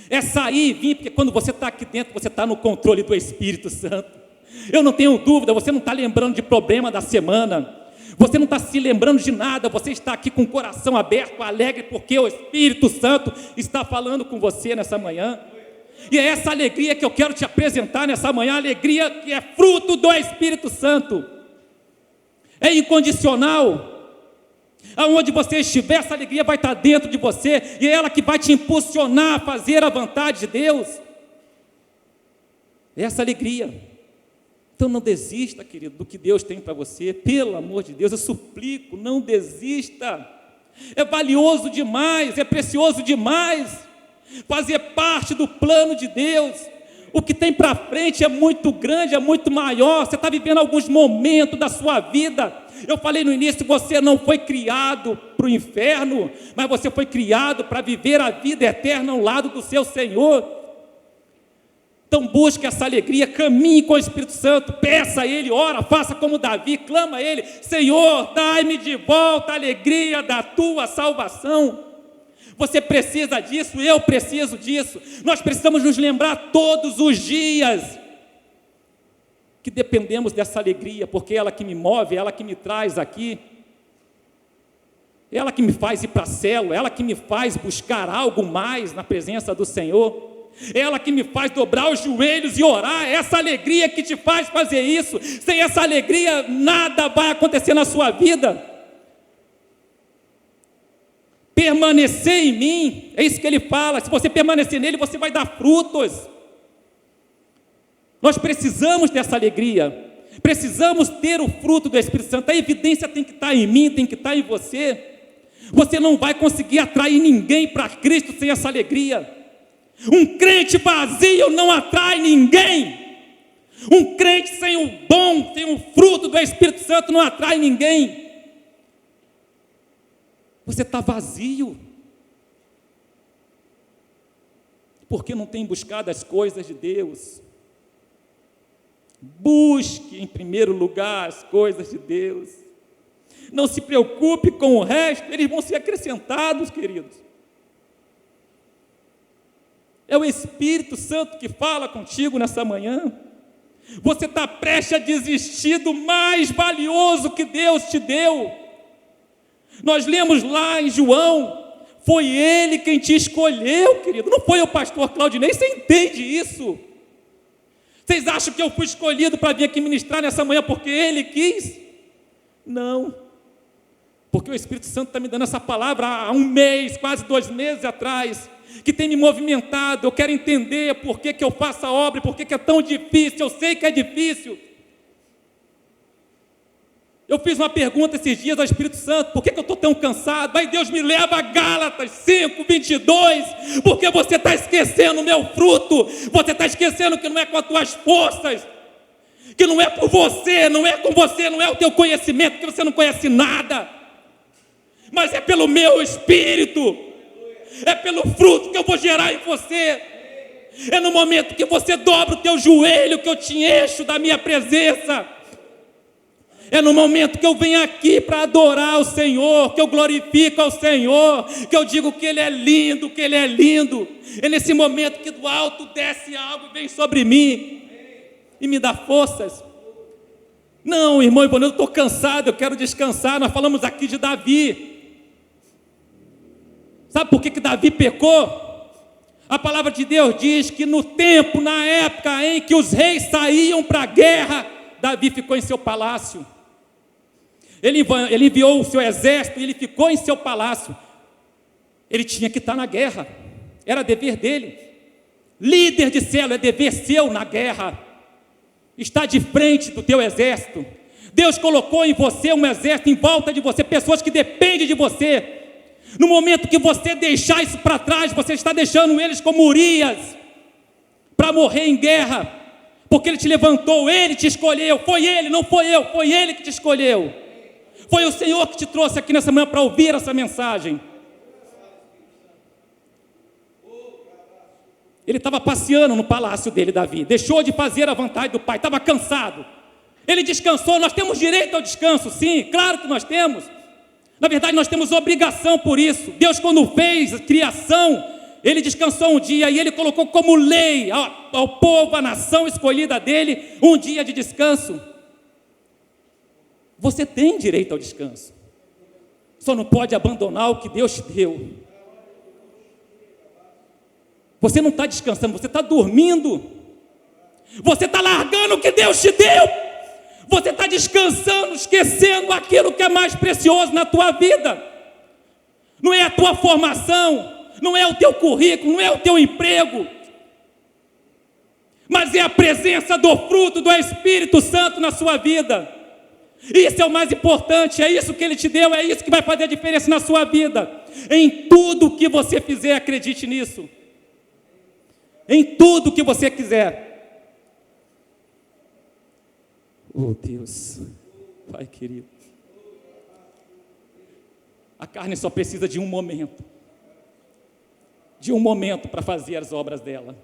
S1: É sair e vir, porque quando você está aqui dentro, você está no controle do Espírito Santo. Eu não tenho dúvida, você não está lembrando de problema da semana, você não está se lembrando de nada, você está aqui com o coração aberto, alegre, porque o Espírito Santo está falando com você nessa manhã. E é essa alegria que eu quero te apresentar nessa manhã, a alegria que é fruto do Espírito Santo. É incondicional. Aonde você estiver, essa alegria vai estar dentro de você, e é ela que vai te impulsionar a fazer a vontade de Deus. É essa alegria. Então não desista, querido, do que Deus tem para você. Pelo amor de Deus, eu suplico, não desista. É valioso demais, é precioso demais fazer parte do plano de Deus. O que tem para frente é muito grande, é muito maior. Você está vivendo alguns momentos da sua vida. Eu falei no início, você não foi criado para o inferno, mas você foi criado para viver a vida eterna ao lado do seu Senhor. Então busque essa alegria, caminhe com o Espírito Santo, peça a Ele, ora, faça como Davi, clama a Ele: Senhor, dai-me de volta a alegria da tua salvação. Você precisa disso, eu preciso disso. Nós precisamos nos lembrar todos os dias que dependemos dessa alegria, porque é ela que me move, é ela que me traz aqui, é ela que me faz ir para a célula, é ela que me faz buscar algo mais na presença do Senhor, é ela que me faz dobrar os joelhos e orar. É essa alegria que te faz fazer isso. Sem essa alegria, nada vai acontecer na sua vida. Permanecer em mim, é isso que ele fala. Se você permanecer nele, você vai dar frutos. Nós precisamos dessa alegria, precisamos ter o fruto do Espírito Santo. A evidência tem que estar em mim, tem que estar em você. Você não vai conseguir atrair ninguém para Cristo sem essa alegria. Um crente vazio não atrai ninguém. Um crente sem o dom, sem o fruto do Espírito Santo não atrai ninguém. Você está vazio, porque não tem buscado as coisas de Deus. Busque em primeiro lugar as coisas de Deus. Não se preocupe com o resto, eles vão ser acrescentados, queridos. É o Espírito Santo que fala contigo nessa manhã. Você está prestes a desistir do mais valioso que Deus te deu. Nós lemos lá em João, foi Ele quem te escolheu, querido, não foi o pastor Claudinei. Você entende isso? Vocês acham que eu fui escolhido para vir aqui ministrar nessa manhã porque Ele quis? Não, porque o Espírito Santo está me dando essa palavra há 1 mês, quase 2 meses atrás, que tem me movimentado. Eu quero entender por que eu faço a obra, por que é tão difícil. Eu sei que é difícil. Eu fiz uma pergunta esses dias ao Espírito Santo: por que eu estou tão cansado? Aí Deus me leva a Gálatas 5:22, porque você está esquecendo o meu fruto, você está esquecendo que não é com as tuas forças, que não é por você, não é com você, não é o teu conhecimento, que você não conhece nada, mas é pelo meu Espírito, é pelo fruto que eu vou gerar em você. É no momento que você dobra o teu joelho que eu te encho da minha presença. É no momento que eu venho aqui para adorar o Senhor, que eu glorifico ao Senhor, que eu digo que Ele é lindo, que Ele é lindo. É nesse momento que do alto desce algo e vem sobre mim e me dá forças. Não, irmão Ivone, eu estou cansado, eu quero descansar. Nós falamos aqui de Davi. Sabe por que Davi pecou? A palavra de Deus diz que no tempo, na época em que os reis saíam para a guerra, Davi ficou em seu palácio. Ele enviou o seu exército e ele ficou em seu palácio. Ele tinha que estar na guerra, era dever dele. Líder de célula, é dever seu na guerra. Está de frente do teu exército. Deus colocou em você um exército em volta de você, pessoas que dependem de você. No momento que você deixar isso para trás, você está deixando eles como Urias, para morrer em guerra, porque ele te levantou, ele te escolheu, foi ele, não foi eu, foi ele que te escolheu. Foi o Senhor que te trouxe aqui nessa manhã para ouvir essa mensagem. Ele estava passeando no palácio dele, Davi, deixou de fazer a vontade do pai, estava cansado. Ele descansou. Nós temos direito ao descanso, sim, claro que nós temos. Na verdade, nós temos obrigação por isso. Deus, quando fez a criação, Ele descansou um dia e Ele colocou como lei ao povo, à nação escolhida dEle, um dia de descanso. Você tem direito ao descanso. Só não pode abandonar o que Deus te deu. Você não está descansando, você está dormindo. Você está largando o que Deus te deu. Você está descansando, esquecendo aquilo que é mais precioso na tua vida. Não é a tua formação, não é o teu currículo, não é o teu emprego, mas é a presença do fruto do Espírito Santo na sua vida. Isso é o mais importante, é isso que Ele te deu, é isso que vai fazer a diferença na sua vida. Em tudo que você fizer, acredite nisso. Em tudo que você quiser. Oh Deus, Pai querido, a carne só precisa de um momento para fazer as obras dela.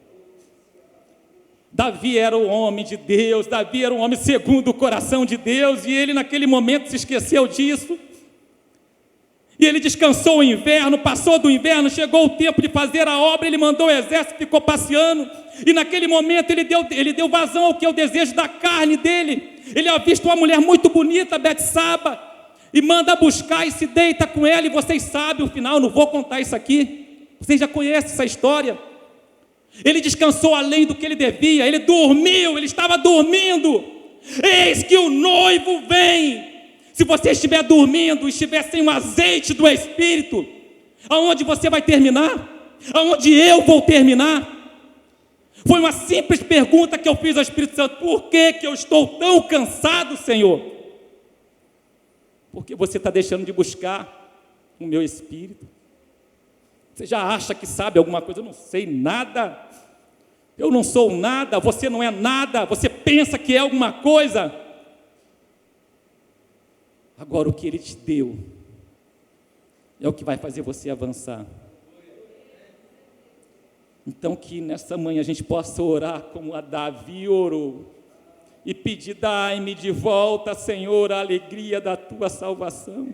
S1: Davi era o homem de Deus, Davi era um homem segundo o coração de Deus, e ele naquele momento se esqueceu disso, e ele descansou o inverno, passou do inverno, chegou o tempo de fazer a obra, ele mandou o exército, ficou passeando, e naquele momento ele deu vazão ao que é o desejo da carne dele. Ele avista uma mulher muito bonita, Betsaba, e manda buscar e se deita com ela, e vocês sabem o final, não vou contar isso aqui, vocês já conhecem essa história. Ele descansou além do que ele devia, ele dormiu, ele estava dormindo. Eis que o noivo vem. Se você estiver dormindo, estiver sem o azeite do Espírito, aonde você vai terminar? Aonde eu vou terminar? Foi uma simples pergunta que eu fiz ao Espírito Santo: por que eu estou tão cansado, Senhor? Porque você está deixando de buscar o meu Espírito. Você já acha que sabe alguma coisa? Eu não sei nada, eu não sou nada, você não é nada, você pensa que é alguma coisa. Agora o que Ele te deu é o que vai fazer você avançar. Então que nessa manhã a gente possa orar como a Davi orou e pedir: dai-me de volta, Senhor, a alegria da tua salvação.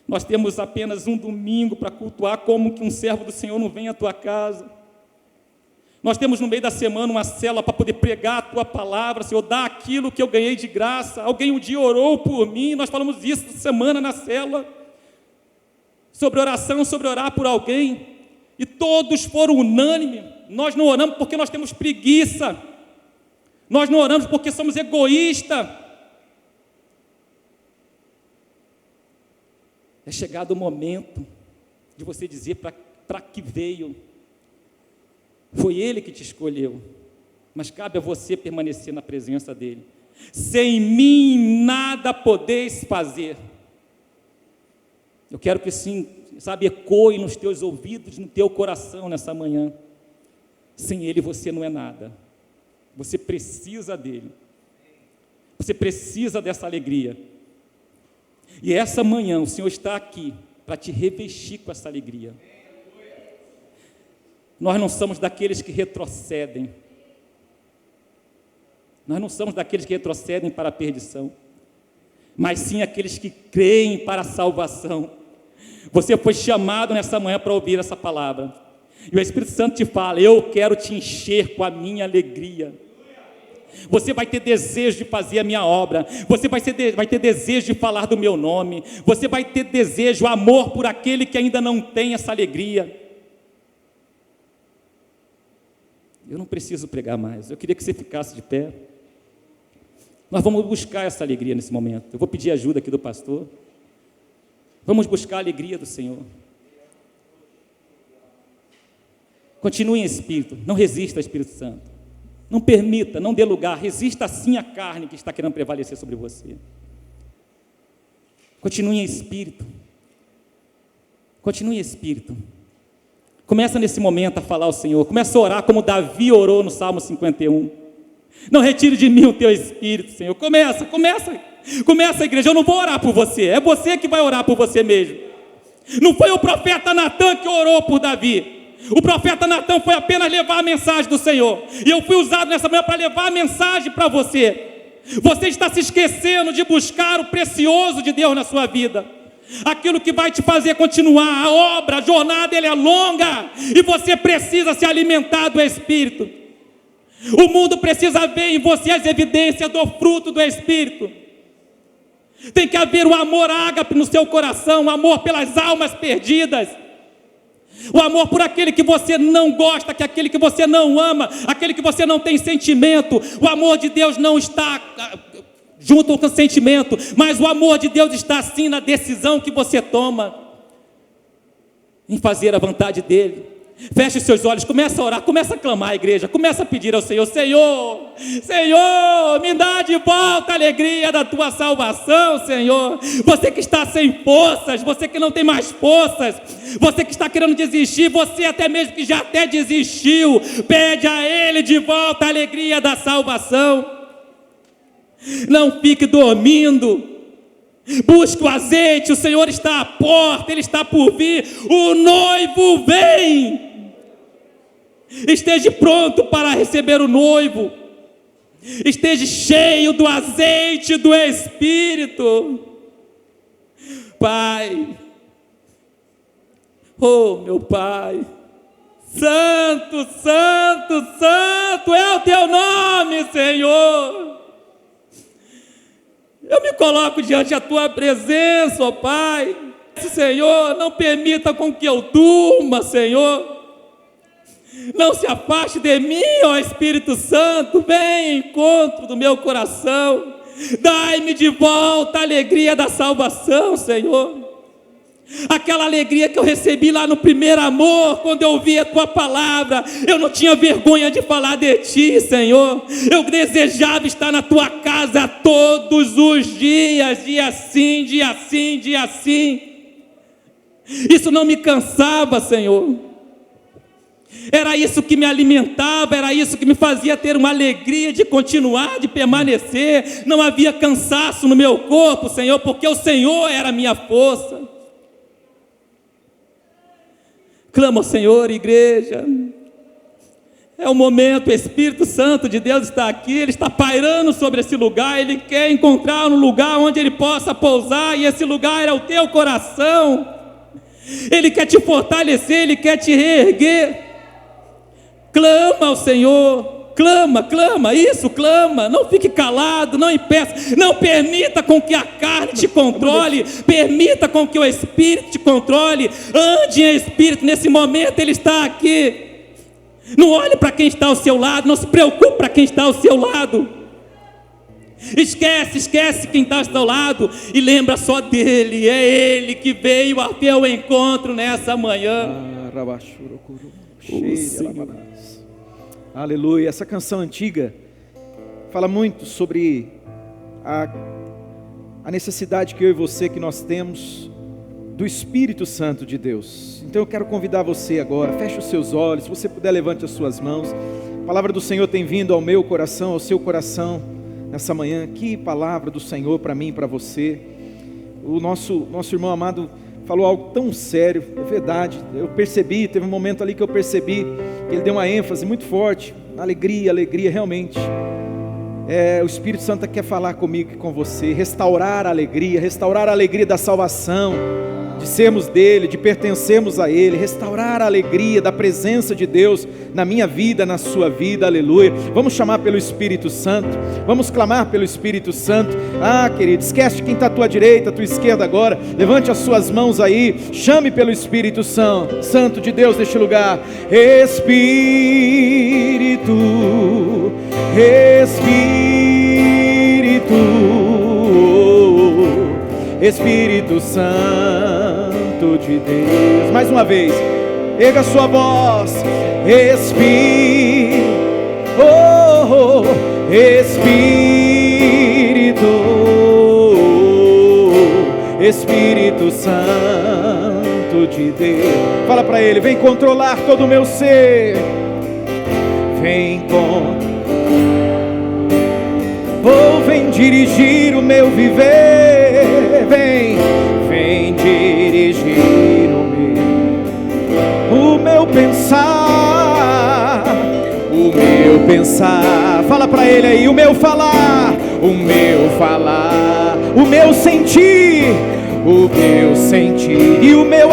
S1: Nós temos apenas um domingo para cultuar. Como que um servo do Senhor não vem à tua casa? Nós temos no meio da semana uma célula para poder pregar a tua palavra, Senhor, dar aquilo que eu ganhei de graça. Alguém um dia orou por mim, nós falamos isso essa semana na célula, sobre oração, sobre orar por alguém, e todos foram unânimes. Nós não oramos porque nós temos preguiça, nós não oramos porque somos egoístas. É chegado o momento de você dizer para que veio. Foi Ele que te escolheu, mas cabe a você permanecer na presença dEle. Sem mim nada podeis fazer. Eu quero que sim, sabe, ecoe nos teus ouvidos, no teu coração nessa manhã. Sem Ele você não é nada. Você precisa dele. Você precisa dessa alegria. E essa manhã o Senhor está aqui para te revestir com essa alegria. Nós não somos daqueles que retrocedem. Nós não somos daqueles que retrocedem para a perdição, mas sim aqueles que creem para a salvação. Você foi chamado nessa manhã para ouvir essa palavra. E o Espírito Santo te fala: eu quero te encher com a minha alegria. Você vai ter desejo de fazer a minha obra. Você vai ter desejo de falar do meu nome. Você vai ter desejo, amor por aquele que ainda não tem essa alegria. Eu não preciso pregar mais. Eu queria que você ficasse de pé. Nós vamos buscar essa alegria nesse momento. Eu vou pedir ajuda aqui do pastor. Vamos buscar a alegria do Senhor. Continue em espírito. Não resista ao Espírito Santo. Não permita, não dê lugar. Resista sim à carne que está querendo prevalecer sobre você. Continue em espírito. Continue em espírito. Começa nesse momento a falar ao Senhor. Começa a orar como Davi orou no Salmo 51. Não retire de mim o teu espírito, Senhor. Começa, igreja. Eu não vou orar por você. É você que vai orar por você mesmo. Não foi o profeta Natan que orou por Davi. O profeta Natan foi apenas levar a mensagem do Senhor. E eu fui usado nessa manhã para levar a mensagem para você. Você está se esquecendo de buscar o precioso de Deus na sua vida. Aquilo que vai te fazer continuar. A obra, a jornada, ela é longa. E você precisa se alimentar do Espírito. O mundo precisa ver em você as evidências do fruto do Espírito. Tem que haver o amor ágape no seu coração. O amor pelas almas perdidas. O amor por aquele que você não gosta, que aquele que você não ama, aquele que você não tem sentimento. O amor de Deus não está junto com o sentimento, mas o amor de Deus está sim na decisão que você toma em fazer a vontade dele. Feche os seus olhos, começa a orar, começa a clamar, igreja, começa a pedir ao Senhor: Senhor, me dá de volta a alegria da tua salvação, Senhor. Você que está sem forças, você que não tem mais forças, você que está querendo desistir, você até mesmo que já até desistiu, pede a Ele de volta a alegria da salvação. Não fique dormindo. Busque o azeite, o Senhor está à porta, Ele está por vir, o noivo vem. Esteja pronto para receber o noivo. Esteja cheio do azeite do Espírito. Pai, oh meu Pai, santo, santo, santo é o teu nome, Senhor. Eu me coloco diante da tua presença, ó Pai. Senhor, não permita com que eu durma, Senhor. Não se afaste de mim, ó Espírito Santo. Vem em encontro do meu coração. Dai-me de volta a alegria da salvação, Senhor. Aquela alegria que eu recebi lá no primeiro amor, quando eu ouvi a tua palavra. Eu não tinha vergonha de falar de ti, Senhor. Eu desejava estar na tua casa todos os dias, dia sim, dia sim, dia sim. Isso não me cansava, Senhor. Era isso que me alimentava, era isso que me fazia ter uma alegria de continuar, de permanecer. Não havia cansaço no meu corpo, Senhor, porque o Senhor era a minha força. Clama ao Senhor, igreja. É o momento, o Espírito Santo de Deus está aqui, Ele está pairando sobre esse lugar, Ele quer encontrar um lugar onde Ele possa pousar, e esse lugar é o teu coração. Ele quer te fortalecer, Ele quer te reerguer. Clama ao Senhor, clama, clama, não fique calado, não impeça, não permita com que a carne te controle, permita com que o Espírito te controle. Ande em Espírito, nesse momento Ele está aqui. Não olhe para quem está ao seu lado, não se preocupe para quem está ao seu lado. Esquece quem está ao seu lado e lembra só dele. É Ele que veio ao teu encontro nessa manhã.
S2: Aleluia. Essa canção antiga fala muito sobre a necessidade que eu e você, que nós temos do Espírito Santo de Deus. Então eu quero convidar você agora, feche os seus olhos, se você puder levante as suas mãos. A palavra do Senhor tem vindo ao meu coração, ao seu coração, nessa manhã. Que palavra do Senhor para mim e para você. O nosso irmão amado falou algo tão sério, é verdade. Eu percebi, teve um momento ali que eu percebi que ele deu uma ênfase muito forte. Alegria, realmente. O Espírito Santo quer falar comigo e com você, restaurar a alegria da salvação, de sermos dele, de pertencermos a ele, restaurar a alegria da presença de Deus na minha vida, na sua vida, aleluia. Vamos chamar pelo Espírito Santo, vamos clamar pelo Espírito Santo. Querido, esquece quem está à tua direita, à tua esquerda agora, levante as suas mãos aí, chame pelo Espírito Santo de Deus neste lugar. Espírito Santo de Deus, mais uma vez, erga a sua voz. Espírito Santo de Deus, fala para ele, vem controlar todo o meu ser, vem dirigir o meu viver, vem dirigir o meu pensar, fala pra ele aí, o meu falar, o meu sentir, e o meu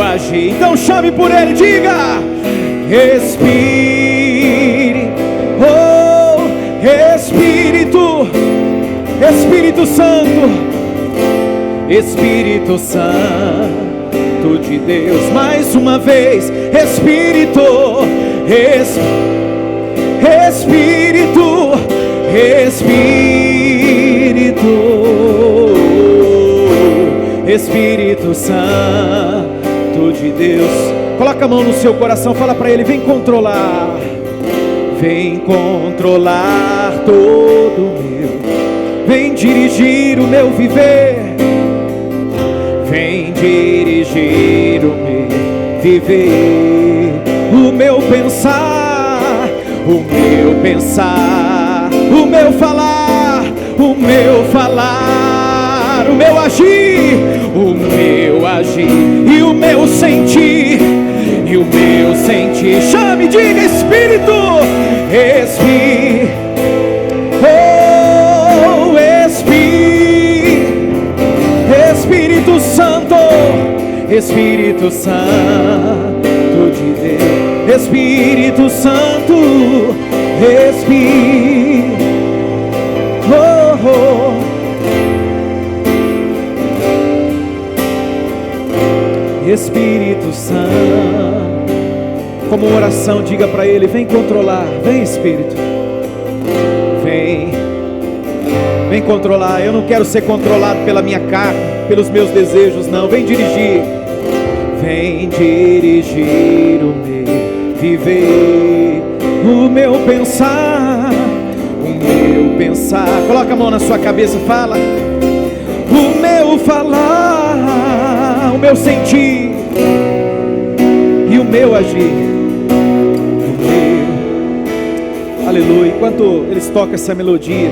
S2: agir, então chame por ele, diga, Espírito Santo de Deus, mais uma vez, Espírito Santo de Deus, coloca a mão no seu coração, fala para ele, vem controlar todo o meu, vem dirigir o meu viver, vem dirigir o meu viver, o meu pensar, o meu falar, o meu agir, e o meu sentir, chame, diga, Espírito Santo de Deus, Espírito Santo, Espírito Santo, como oração, diga para ele, vem controlar, vem Espírito, vem controlar. Eu não quero ser controlado pela minha carne, pelos meus desejos, não. Vem dirigir o meu viver, o meu pensar, coloca a mão na sua cabeça, fala, o meu falar, o meu sentir, e o meu agir, aleluia. Enquanto eles tocam essa melodia,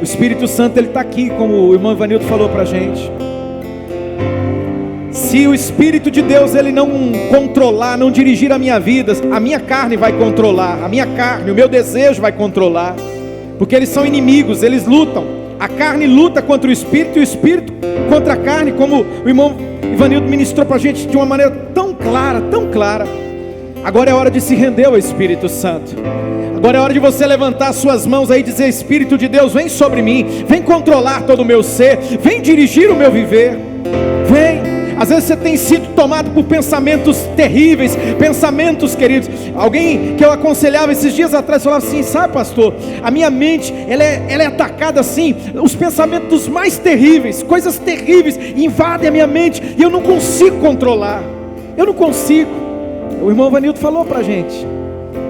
S2: o Espírito Santo, ele está aqui, como o irmão Ivanildo falou para a gente. Se o Espírito de Deus, ele não controlar, não dirigir a minha vida, a minha carne vai controlar, o meu desejo vai controlar, porque eles são inimigos, eles lutam. A carne luta contra o Espírito, e o Espírito contra a carne, como o irmão Ivanildo ministrou para a gente de uma maneira tão clara, tão clara. Agora é hora de se render ao Espírito Santo. Agora é hora de você levantar suas mãos aí e dizer, Espírito de Deus, vem sobre mim, vem controlar todo o meu ser, vem dirigir o meu viver, vem. Às vezes você tem sido tomado por pensamentos terríveis, pensamentos, queridos. Alguém que eu aconselhava esses dias atrás falava assim, sabe, pastor, a minha mente, ela é atacada assim, os pensamentos mais terríveis, coisas terríveis invadem a minha mente, e eu não consigo controlar, eu não consigo. O irmão Vanildo falou pra gente,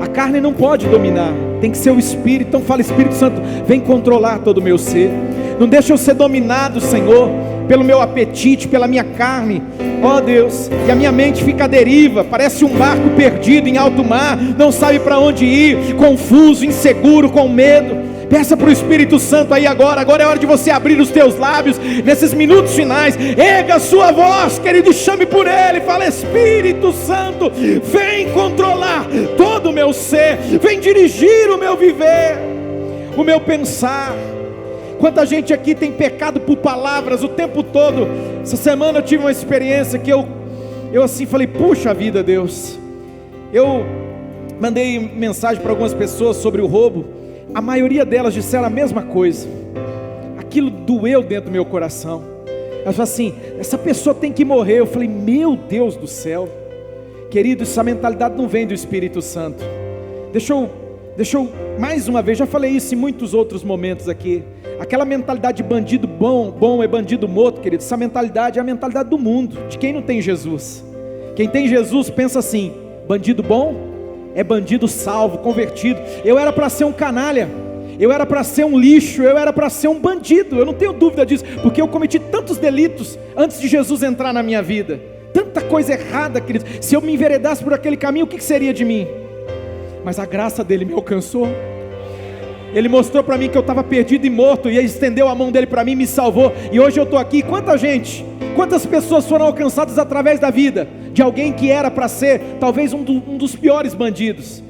S2: a carne não pode dominar, tem que ser o Espírito. Então fala, Espírito Santo, vem controlar todo o meu ser, não deixa eu ser dominado, Senhor, pelo meu apetite, pela minha carne, ó Deus, e a minha mente fica à deriva, parece um barco perdido em alto mar, não sabe para onde ir, confuso, inseguro, com medo. Peça para o Espírito Santo aí agora é hora de você abrir os teus lábios, nesses minutos finais, erga a sua voz, querido, e chame por Ele, fala: Espírito Santo, vem controlar todo o meu ser, vem dirigir o meu viver, o meu pensar. Quanta gente aqui tem pecado por palavras o tempo todo. Essa semana eu tive uma experiência que eu assim falei: puxa vida, Deus. Eu mandei mensagem para algumas pessoas sobre o roubo. A maioria delas disseram a mesma coisa. Aquilo doeu dentro do meu coração. Elas falaram assim: essa pessoa tem que morrer. Eu falei: meu Deus do céu, querido, essa mentalidade não vem do Espírito Santo. Deixa eu mais uma vez, já falei isso em muitos outros momentos aqui. Aquela mentalidade de bandido bom é bandido morto, querido. Essa mentalidade é a mentalidade do mundo, de quem não tem Jesus. Quem tem Jesus pensa assim: bandido bom é bandido salvo, convertido. Eu era para ser um canalha, eu era para ser um lixo, eu era para ser um bandido. Eu não tenho dúvida disso, porque eu cometi tantos delitos antes de Jesus entrar na minha vida, tanta coisa errada, querido. Se eu me enveredasse por aquele caminho, o que seria de mim? Mas a graça dele me alcançou. Ele mostrou para mim que eu estava perdido e morto, e ele estendeu a mão dele para mim e me salvou. E hoje eu estou aqui. Quantas pessoas foram alcançadas através da vida de alguém que era para ser talvez um dos piores bandidos?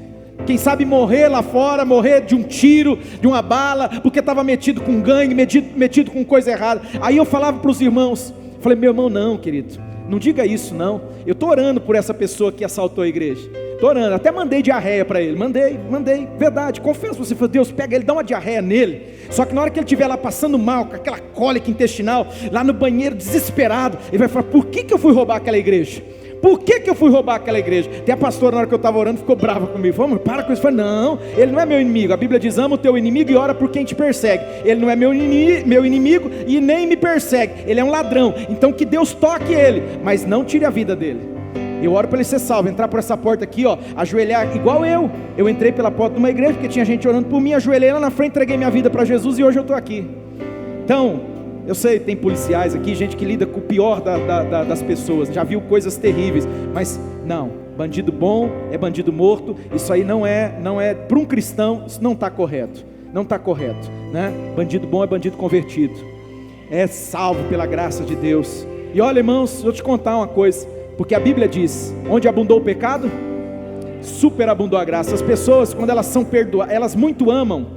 S2: Quem sabe morrer lá fora, morrer de um tiro, de uma bala, porque estava metido com gangue, metido com coisa errada. Aí eu falava para os irmãos, falei: meu irmão, não, querido, não diga isso não. Eu estou orando por essa pessoa que assaltou a igreja, estou orando, até mandei diarreia para ele, mandei, verdade, confesso para você, Deus, pega ele, dá uma diarreia nele. Só que na hora que ele estiver lá passando mal, com aquela cólica intestinal, lá no banheiro desesperado, ele vai falar: por que eu fui roubar aquela igreja? Por que eu fui roubar aquela igreja? Até a pastora, na hora que eu estava orando, ficou brava comigo. Falou: para com isso. Eu falei: não, ele não é meu inimigo. A Bíblia diz: ama o teu inimigo e ora por quem te persegue. Ele não é meu inimigo e nem me persegue. Ele é um ladrão. Então que Deus toque ele, mas não tire a vida dele. Eu oro para ele ser salvo, entrar por essa porta aqui, ó, ajoelhar igual eu entrei pela porta de uma igreja, porque tinha gente orando por mim, ajoelhei lá na frente, entreguei minha vida para Jesus, e hoje eu estou aqui. Então, eu sei, tem policiais aqui, gente que lida com o pior das pessoas, já viu coisas terríveis, mas não, bandido bom é bandido morto. Isso aí não é para um cristão, isso não está correto, né? Bandido bom é bandido convertido, é salvo pela graça de Deus. E olha, irmãos, vou te contar uma coisa, porque a Bíblia diz: onde abundou o pecado, superabundou a graça. As pessoas, quando elas são perdoadas, elas muito amam,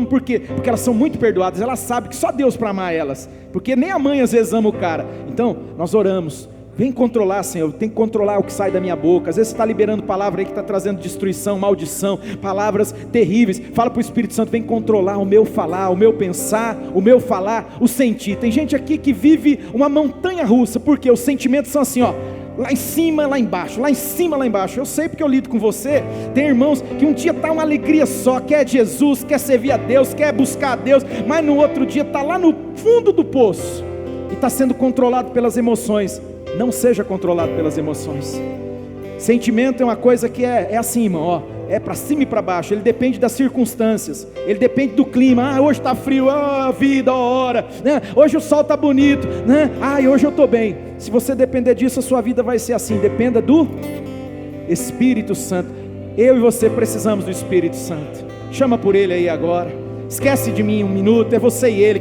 S2: por quê? Porque elas são muito perdoadas, elas sabem que só Deus para amar elas, porque nem a mãe às vezes ama o cara. Então, nós oramos: vem controlar, Senhor, tem que controlar o que sai da minha boca. Às vezes você está liberando palavra aí que está trazendo destruição, maldição, palavras terríveis. Fala para o Espírito Santo: vem controlar o meu falar, o meu pensar, o meu falar, o sentir. Tem gente aqui que vive uma montanha russa, porque os sentimentos são assim, ó, lá em cima, lá embaixo, lá em cima, lá embaixo. Eu sei porque eu lido com você. Tem irmãos que um dia está uma alegria só, quer Jesus, quer servir a Deus, quer buscar a Deus, mas no outro dia está lá no fundo do poço e está sendo controlado pelas emoções. Não seja controlado pelas emoções. Sentimento é uma coisa que é assim, irmão, ó, é para cima e para baixo. Ele depende das circunstâncias, ele depende do clima. Hoje está frio, vida, hora, né? Hoje o sol está bonito, né? Hoje eu estou bem. Se você depender disso, a sua vida vai ser assim. Dependa do Espírito Santo. Eu e você precisamos do Espírito Santo. Chama por ele aí agora. Esquece de mim um minuto, é você e ele.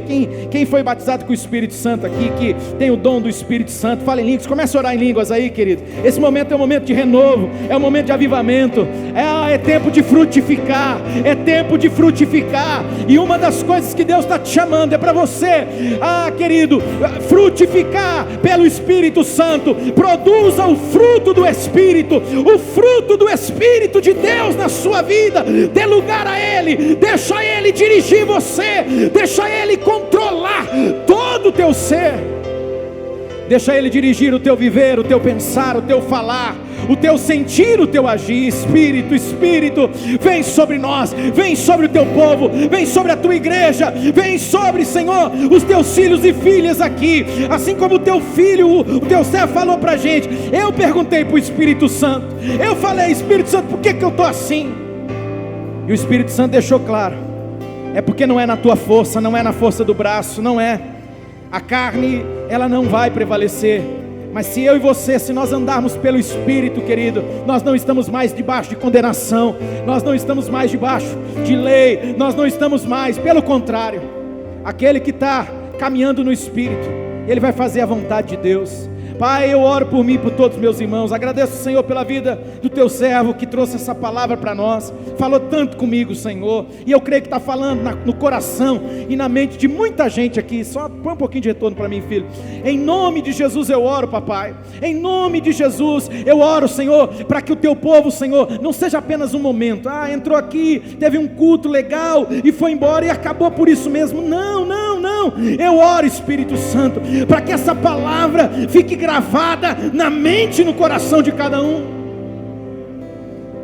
S2: Quem foi batizado com o Espírito Santo aqui, que tem o dom do Espírito Santo, fala em línguas, começa a orar em línguas aí, querido. Esse momento é um momento de renovo, é um momento de avivamento, é tempo de frutificar, e uma das coisas que Deus está te chamando é para você, querido, frutificar pelo Espírito Santo. Produza o fruto do Espírito de Deus na sua vida. Dê lugar a Ele, deixa Ele dirigir você, deixa Ele controlar todo o teu ser, deixa Ele dirigir o teu viver, o teu pensar, o teu falar, o teu sentir, o teu agir. Espírito, vem sobre nós, vem sobre o teu povo, vem sobre a tua igreja, vem sobre, Senhor, os teus filhos e filhas aqui, assim como o teu filho, o teu servo falou para a gente. Eu perguntei para o Espírito Santo, eu falei: Espírito Santo, por que eu estou assim? E o Espírito Santo deixou claro: é porque não é na tua força, não é na força do braço, não é. A carne, ela não vai prevalecer. Mas se eu e você, se nós andarmos pelo Espírito, querido, nós não estamos mais debaixo de condenação, nós não estamos mais debaixo de lei, nós não estamos mais, pelo contrário, aquele que está caminhando no Espírito, ele vai fazer a vontade de Deus. Pai, eu oro por mim e por todos os meus irmãos. Agradeço, Senhor, pela vida do teu servo que trouxe essa palavra para nós. Falou tanto comigo, Senhor. E eu creio que está falando no coração e na mente de muita gente aqui. Só põe um pouquinho de retorno para mim, filho. Em nome de Jesus eu oro, papai. Em nome de Jesus eu oro, Senhor, para que o teu povo, Senhor, não seja apenas um momento. Entrou aqui, teve um culto legal e foi embora e acabou por isso mesmo. Não, não, não. Eu oro, Espírito Santo, para que essa palavra fique gravada na mente e no coração de cada um,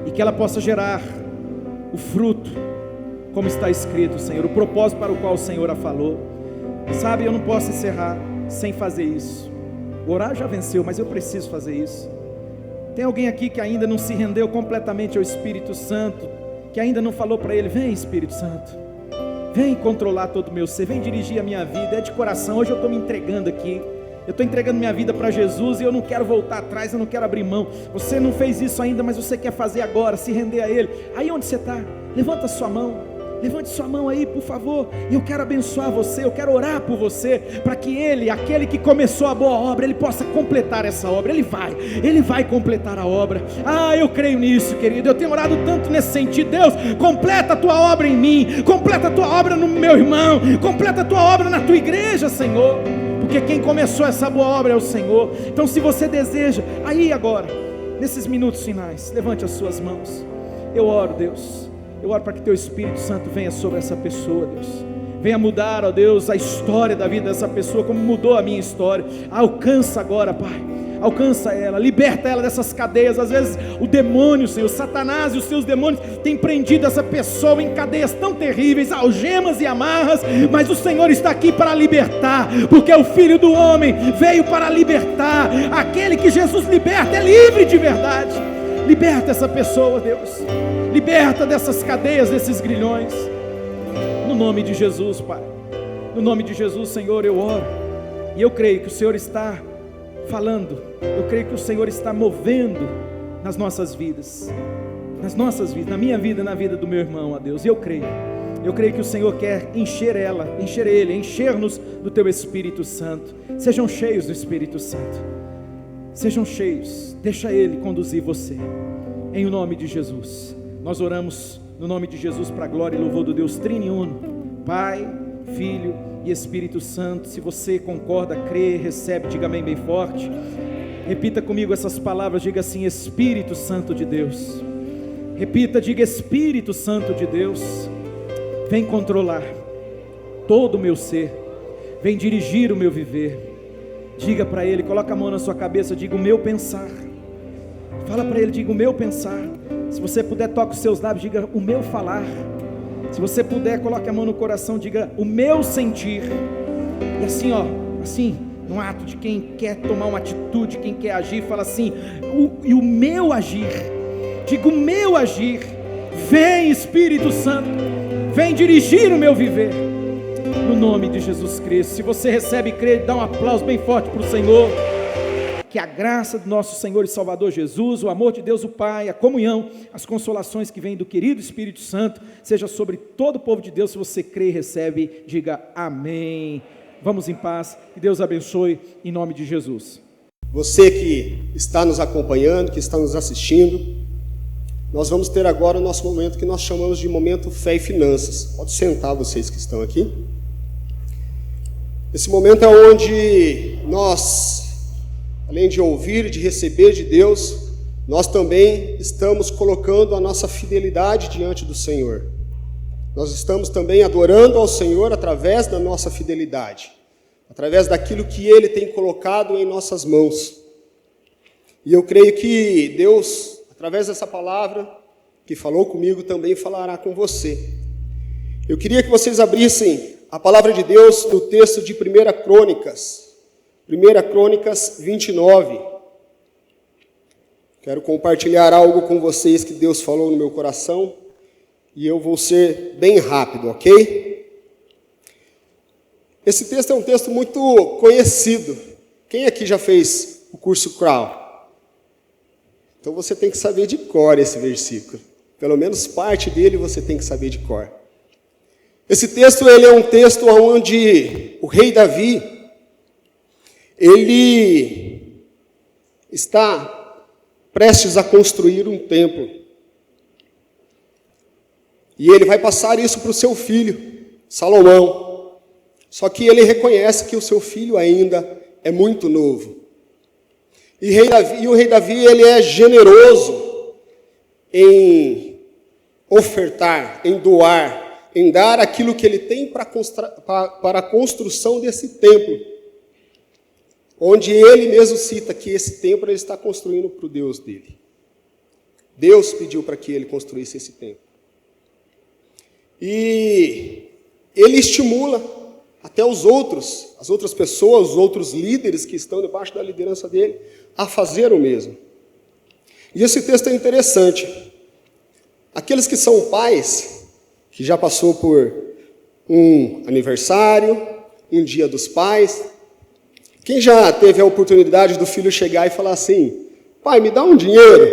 S2: e que ela possa gerar o fruto, como está escrito, Senhor, o propósito para o qual o Senhor a falou. Sabe, eu não posso encerrar sem fazer isso. O orar já venceu, mas eu preciso fazer isso. Tem alguém aqui que ainda não se rendeu completamente ao Espírito Santo, que ainda não falou para ele: vem, Espírito Santo, vem controlar todo o meu ser, vem dirigir a minha vida. É de coração, hoje eu estou me entregando aqui. Eu estou entregando minha vida para Jesus e eu não quero voltar atrás, eu não quero abrir mão. Você não fez isso ainda, mas você quer fazer agora, se render a Ele. Aí onde você está, levanta sua mão, levante sua mão aí, por favor. E eu quero abençoar você, eu quero orar por você, para que Ele, aquele que começou a boa obra, Ele possa completar essa obra. Ele vai completar a obra. Eu creio nisso, querido. Eu tenho orado tanto nesse sentido. Deus, completa a tua obra em mim, completa a tua obra no meu irmão, completa a tua obra na tua igreja, Senhor. Porque quem começou essa boa obra é o Senhor. Então, se você deseja, aí agora, nesses minutos finais, levante as suas mãos. Eu oro, Deus, eu oro para que teu Espírito Santo venha sobre essa pessoa, Deus. Venha mudar, ó Deus, a história da vida dessa pessoa, como mudou a minha história. Alcança agora, Pai, alcança ela, liberta ela dessas cadeias. Às vezes o demônio, Senhor, Satanás e os seus demônios têm prendido essa pessoa em cadeias tão terríveis, algemas e amarras, mas o Senhor está aqui para libertar, porque o Filho do Homem veio para libertar. Aquele que Jesus liberta é livre de verdade. Liberta essa pessoa, Deus, liberta dessas cadeias, desses grilhões, no nome de Jesus, Pai. No nome de Jesus, Senhor, eu oro, e eu creio que o Senhor está falando, eu creio que o Senhor está movendo nas nossas vidas, na minha vida, na vida do meu irmão, ó Deus. E eu creio que o Senhor quer encher ele, encher-nos do teu Espírito Santo. Sejam cheios do Espírito Santo, sejam cheios, deixa Ele conduzir você, em o nome de Jesus. Nós oramos no nome de Jesus, para a glória e louvor do Deus Triniuno, Pai, Filho e Espírito Santo. Se você concorda, crê, recebe, diga amém bem forte. Repita comigo essas palavras, diga assim: Espírito Santo de Deus. Repita, diga: Espírito Santo de Deus, vem controlar todo o meu ser, vem dirigir o meu viver. Diga para Ele, coloca a mão na sua cabeça, diga: o meu pensar. Fala para Ele, diga: o meu pensar. Se você puder, toque os seus lábios, diga: o meu falar. Se você puder, coloque a mão no coração, diga: o meu sentir. E assim, assim, no ato de quem quer tomar uma atitude, quem quer agir, fala assim: o meu agir. Diga: o meu agir. Vem, Espírito Santo, vem dirigir o meu viver, no nome de Jesus Cristo. Se você recebe e crê, dá um aplauso bem forte para o Senhor. Que a graça do nosso Senhor e Salvador Jesus, o amor de Deus o Pai, a comunhão, as consolações que vêm do querido Espírito Santo, seja sobre todo o povo de Deus. Se você crê e recebe, diga amém. Vamos em paz, que Deus abençoe, em nome de Jesus.
S3: Você que está nos acompanhando, que está nos assistindo, nós vamos ter agora o nosso momento que nós chamamos de momento fé e finanças. Pode sentar, vocês que estão aqui. Esse momento é onde nós, além de ouvir e de receber de Deus, nós também estamos colocando a nossa fidelidade diante do Senhor. Nós estamos também adorando ao Senhor através da nossa fidelidade, através daquilo que Ele tem colocado em nossas mãos. E eu creio que Deus, através dessa palavra que falou comigo, também falará com você. Eu queria que vocês abrissem a palavra de Deus no texto de 1 Crônicas 29. Quero compartilhar algo com vocês que Deus falou no meu coração, e eu vou ser bem rápido, ok? Esse texto é um texto muito conhecido. Quem aqui já fez o curso Crown? Então você tem que saber de cor esse versículo. Pelo menos parte dele você tem que saber de cor. Esse texto ele é um texto onde o rei Davi, ele está prestes a construir um templo. E ele vai passar isso para o seu filho, Salomão. Só que ele reconhece que o seu filho ainda é muito novo. E o rei Davi ele é generoso em ofertar, em doar, em dar aquilo que ele tem para a construção desse templo. Onde ele mesmo cita que esse templo ele está construindo para o Deus dele. Deus pediu para que ele construísse esse templo. E ele estimula até as outras pessoas, os outros líderes que estão debaixo da liderança dele, a fazer o mesmo. E esse texto é interessante. Aqueles que são pais, que já passou por um aniversário, um dia dos pais, quem já teve a oportunidade do filho chegar e falar assim, pai, me dá um dinheiro,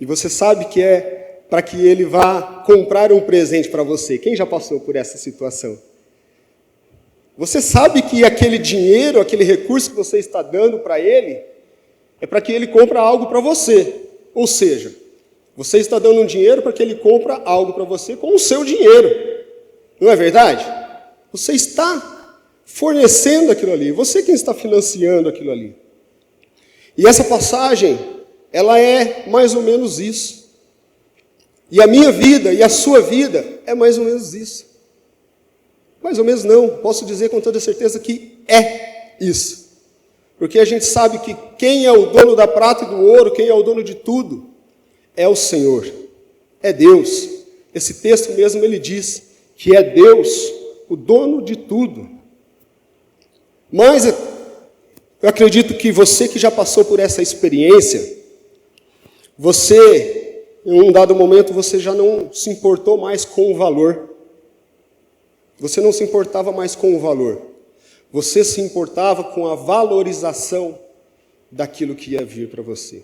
S3: e você sabe que é para que ele vá comprar um presente para você. Quem já passou por essa situação? Você sabe que aquele dinheiro, aquele recurso que você está dando para ele, é para que ele compre algo para você. Ou seja, você está dando um dinheiro para que ele compre algo para você com o seu dinheiro. Não é verdade? Você está fornecendo aquilo ali. Você quem está financiando aquilo ali. E essa passagem, ela é mais ou menos isso. E a minha vida e a sua vida é mais ou menos isso. Mais ou menos não, posso dizer com toda certeza que é isso. Porque a gente sabe que quem é o dono da prata e do ouro, quem é o dono de tudo, é o Senhor, é Deus. Esse texto mesmo ele diz que é Deus o dono de tudo. Mas eu acredito que você que já passou por essa experiência, você... Em um dado momento, você já não se importou mais com o valor. Você não se importava mais com o valor. Você se importava com a valorização daquilo que ia vir para você.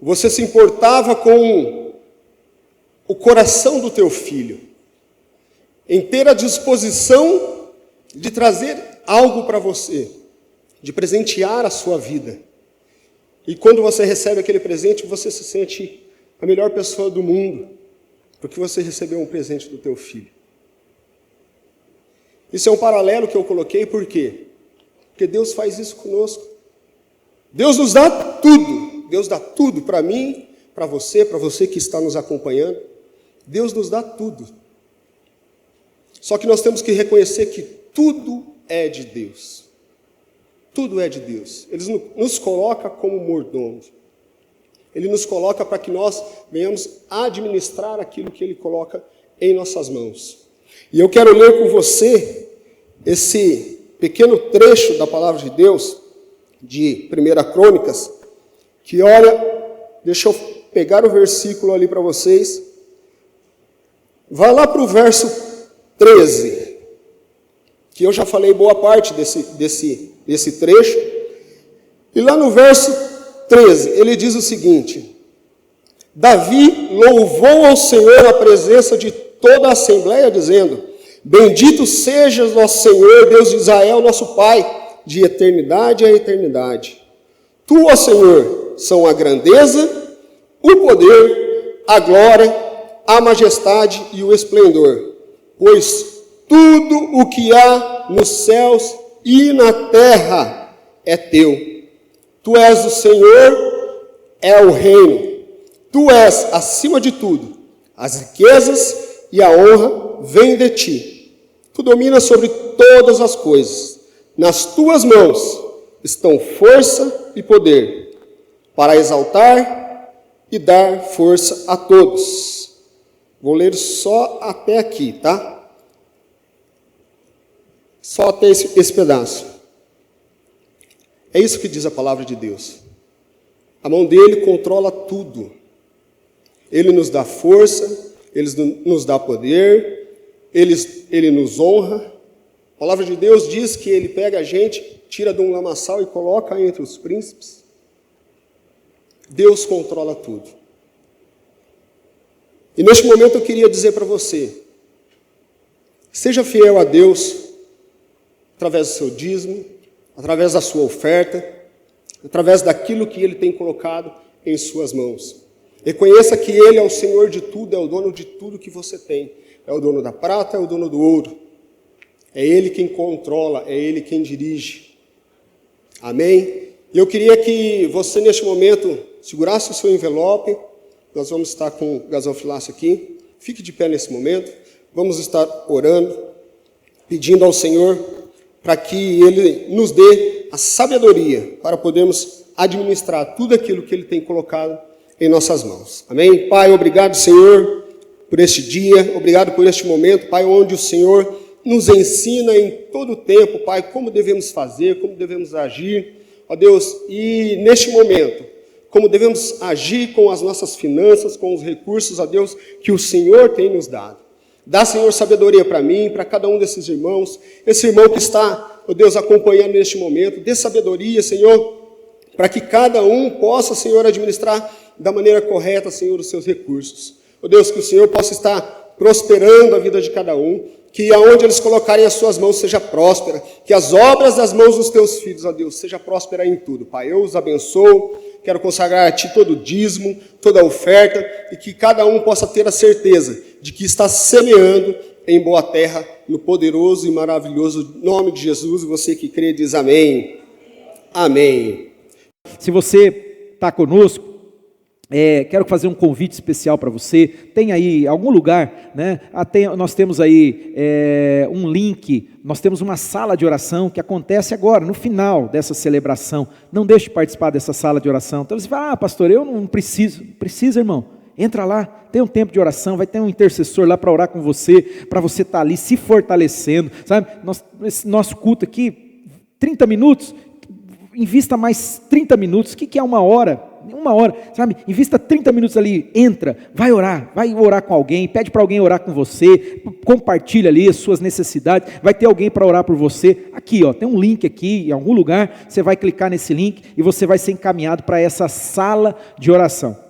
S3: Você se importava com o coração do teu filho. Em ter a disposição de trazer algo para você. De presentear a sua vida. E quando você recebe aquele presente, você se sente... a melhor pessoa do mundo, porque você recebeu um presente do teu filho. Isso é um paralelo que eu coloquei, por quê? Porque Deus faz isso conosco. Deus nos dá tudo. Deus dá tudo para mim, para você que está nos acompanhando. Deus nos dá tudo. Só que nós temos que reconhecer que tudo é de Deus. Tudo é de Deus. Ele nos coloca como mordomos. Ele nos coloca para que nós venhamos administrar aquilo que Ele coloca em nossas mãos. E eu quero ler com você esse pequeno trecho da Palavra de Deus, de 1 Crônicas, que olha, deixa eu pegar o versículo ali para vocês. Vai lá para o verso 13, que eu já falei boa parte desse trecho. E lá no verso 13, ele diz o seguinte: Davi louvou ao Senhor na presença de toda a Assembleia, dizendo, bendito sejas nosso Senhor, Deus de Israel, nosso Pai, de eternidade a eternidade. Tu, ó Senhor, são a grandeza, o poder, a glória, a majestade e o esplendor, pois tudo o que há nos céus e na terra é teu. Tu és o Senhor, é o reino. Tu és acima de tudo. As riquezas e a honra vêm de ti. Tu dominas sobre todas as coisas. Nas tuas mãos estão força e poder, para exaltar e dar força a todos. Vou ler só até aqui, tá? Só até esse pedaço. É isso que diz a palavra de Deus. A mão dele controla tudo. Ele nos dá força, ele nos dá poder, ele nos honra. palavra de Deus diz que ele pega a gente, tira de um lamaçal e coloca entre os príncipes. Deus controla tudo. E neste momento eu queria dizer para você, seja fiel a Deus, através do seu dízimo, através da sua oferta, através daquilo que Ele tem colocado em suas mãos. Reconheça que Ele é o Senhor de tudo, é o dono de tudo que você tem. É o dono da prata, é o dono do ouro. É Ele quem controla, é Ele quem dirige. Amém? E eu queria que você, neste momento, segurasse o seu envelope. Nós vamos estar com o gasofilácio aqui. Fique de pé nesse momento. Vamos estar orando, pedindo ao Senhor para que Ele nos dê a sabedoria para podermos administrar tudo aquilo que Ele tem colocado em nossas mãos. Amém? Pai, obrigado, Senhor, por este dia. Obrigado por este momento, Pai, onde o Senhor nos ensina em todo o tempo, Pai, como devemos fazer, como devemos agir, ó Deus, e neste momento, como devemos agir com as nossas finanças, com os recursos, ó Deus, que o Senhor tem nos dado. Dá, Senhor, sabedoria para mim, para cada um desses irmãos, esse irmão que está, ó Deus, acompanhando neste momento, dê sabedoria, Senhor, para que cada um possa, Senhor, administrar da maneira correta, Senhor, os seus recursos. Ó Deus, que o Senhor possa estar prosperando a vida de cada um, que aonde eles colocarem as suas mãos seja próspera, que as obras das mãos dos teus filhos, ó Deus, seja próspera em tudo, Pai. Eu os abençoo, quero consagrar a Ti todo o dízimo, toda a oferta, e que cada um possa ter a certeza de que está semeando em boa terra, no poderoso e maravilhoso nome de Jesus. E você que crê diz amém. Amém.
S2: Se você está conosco, quero fazer um convite especial para você. Tem aí algum lugar, né? Nós temos aí um link, nós temos uma sala de oração que acontece agora, no final dessa celebração. Não deixe de participar dessa sala de oração. Então você fala, pastor, eu não preciso. Precisa, irmão. Entra lá, tem um tempo de oração, vai ter um intercessor lá para orar com você, para você estar ali se fortalecendo, sabe? Esse nosso culto aqui, 30 minutos, invista mais 30 minutos. O que é uma hora? Uma hora, sabe? Invista 30 minutos ali, entra, vai orar com alguém, pede para alguém orar com você, compartilha ali as suas necessidades, vai ter alguém para orar por você. Aqui, ó, tem um link aqui, em algum lugar, você vai clicar nesse link e você vai ser encaminhado para essa sala de oração.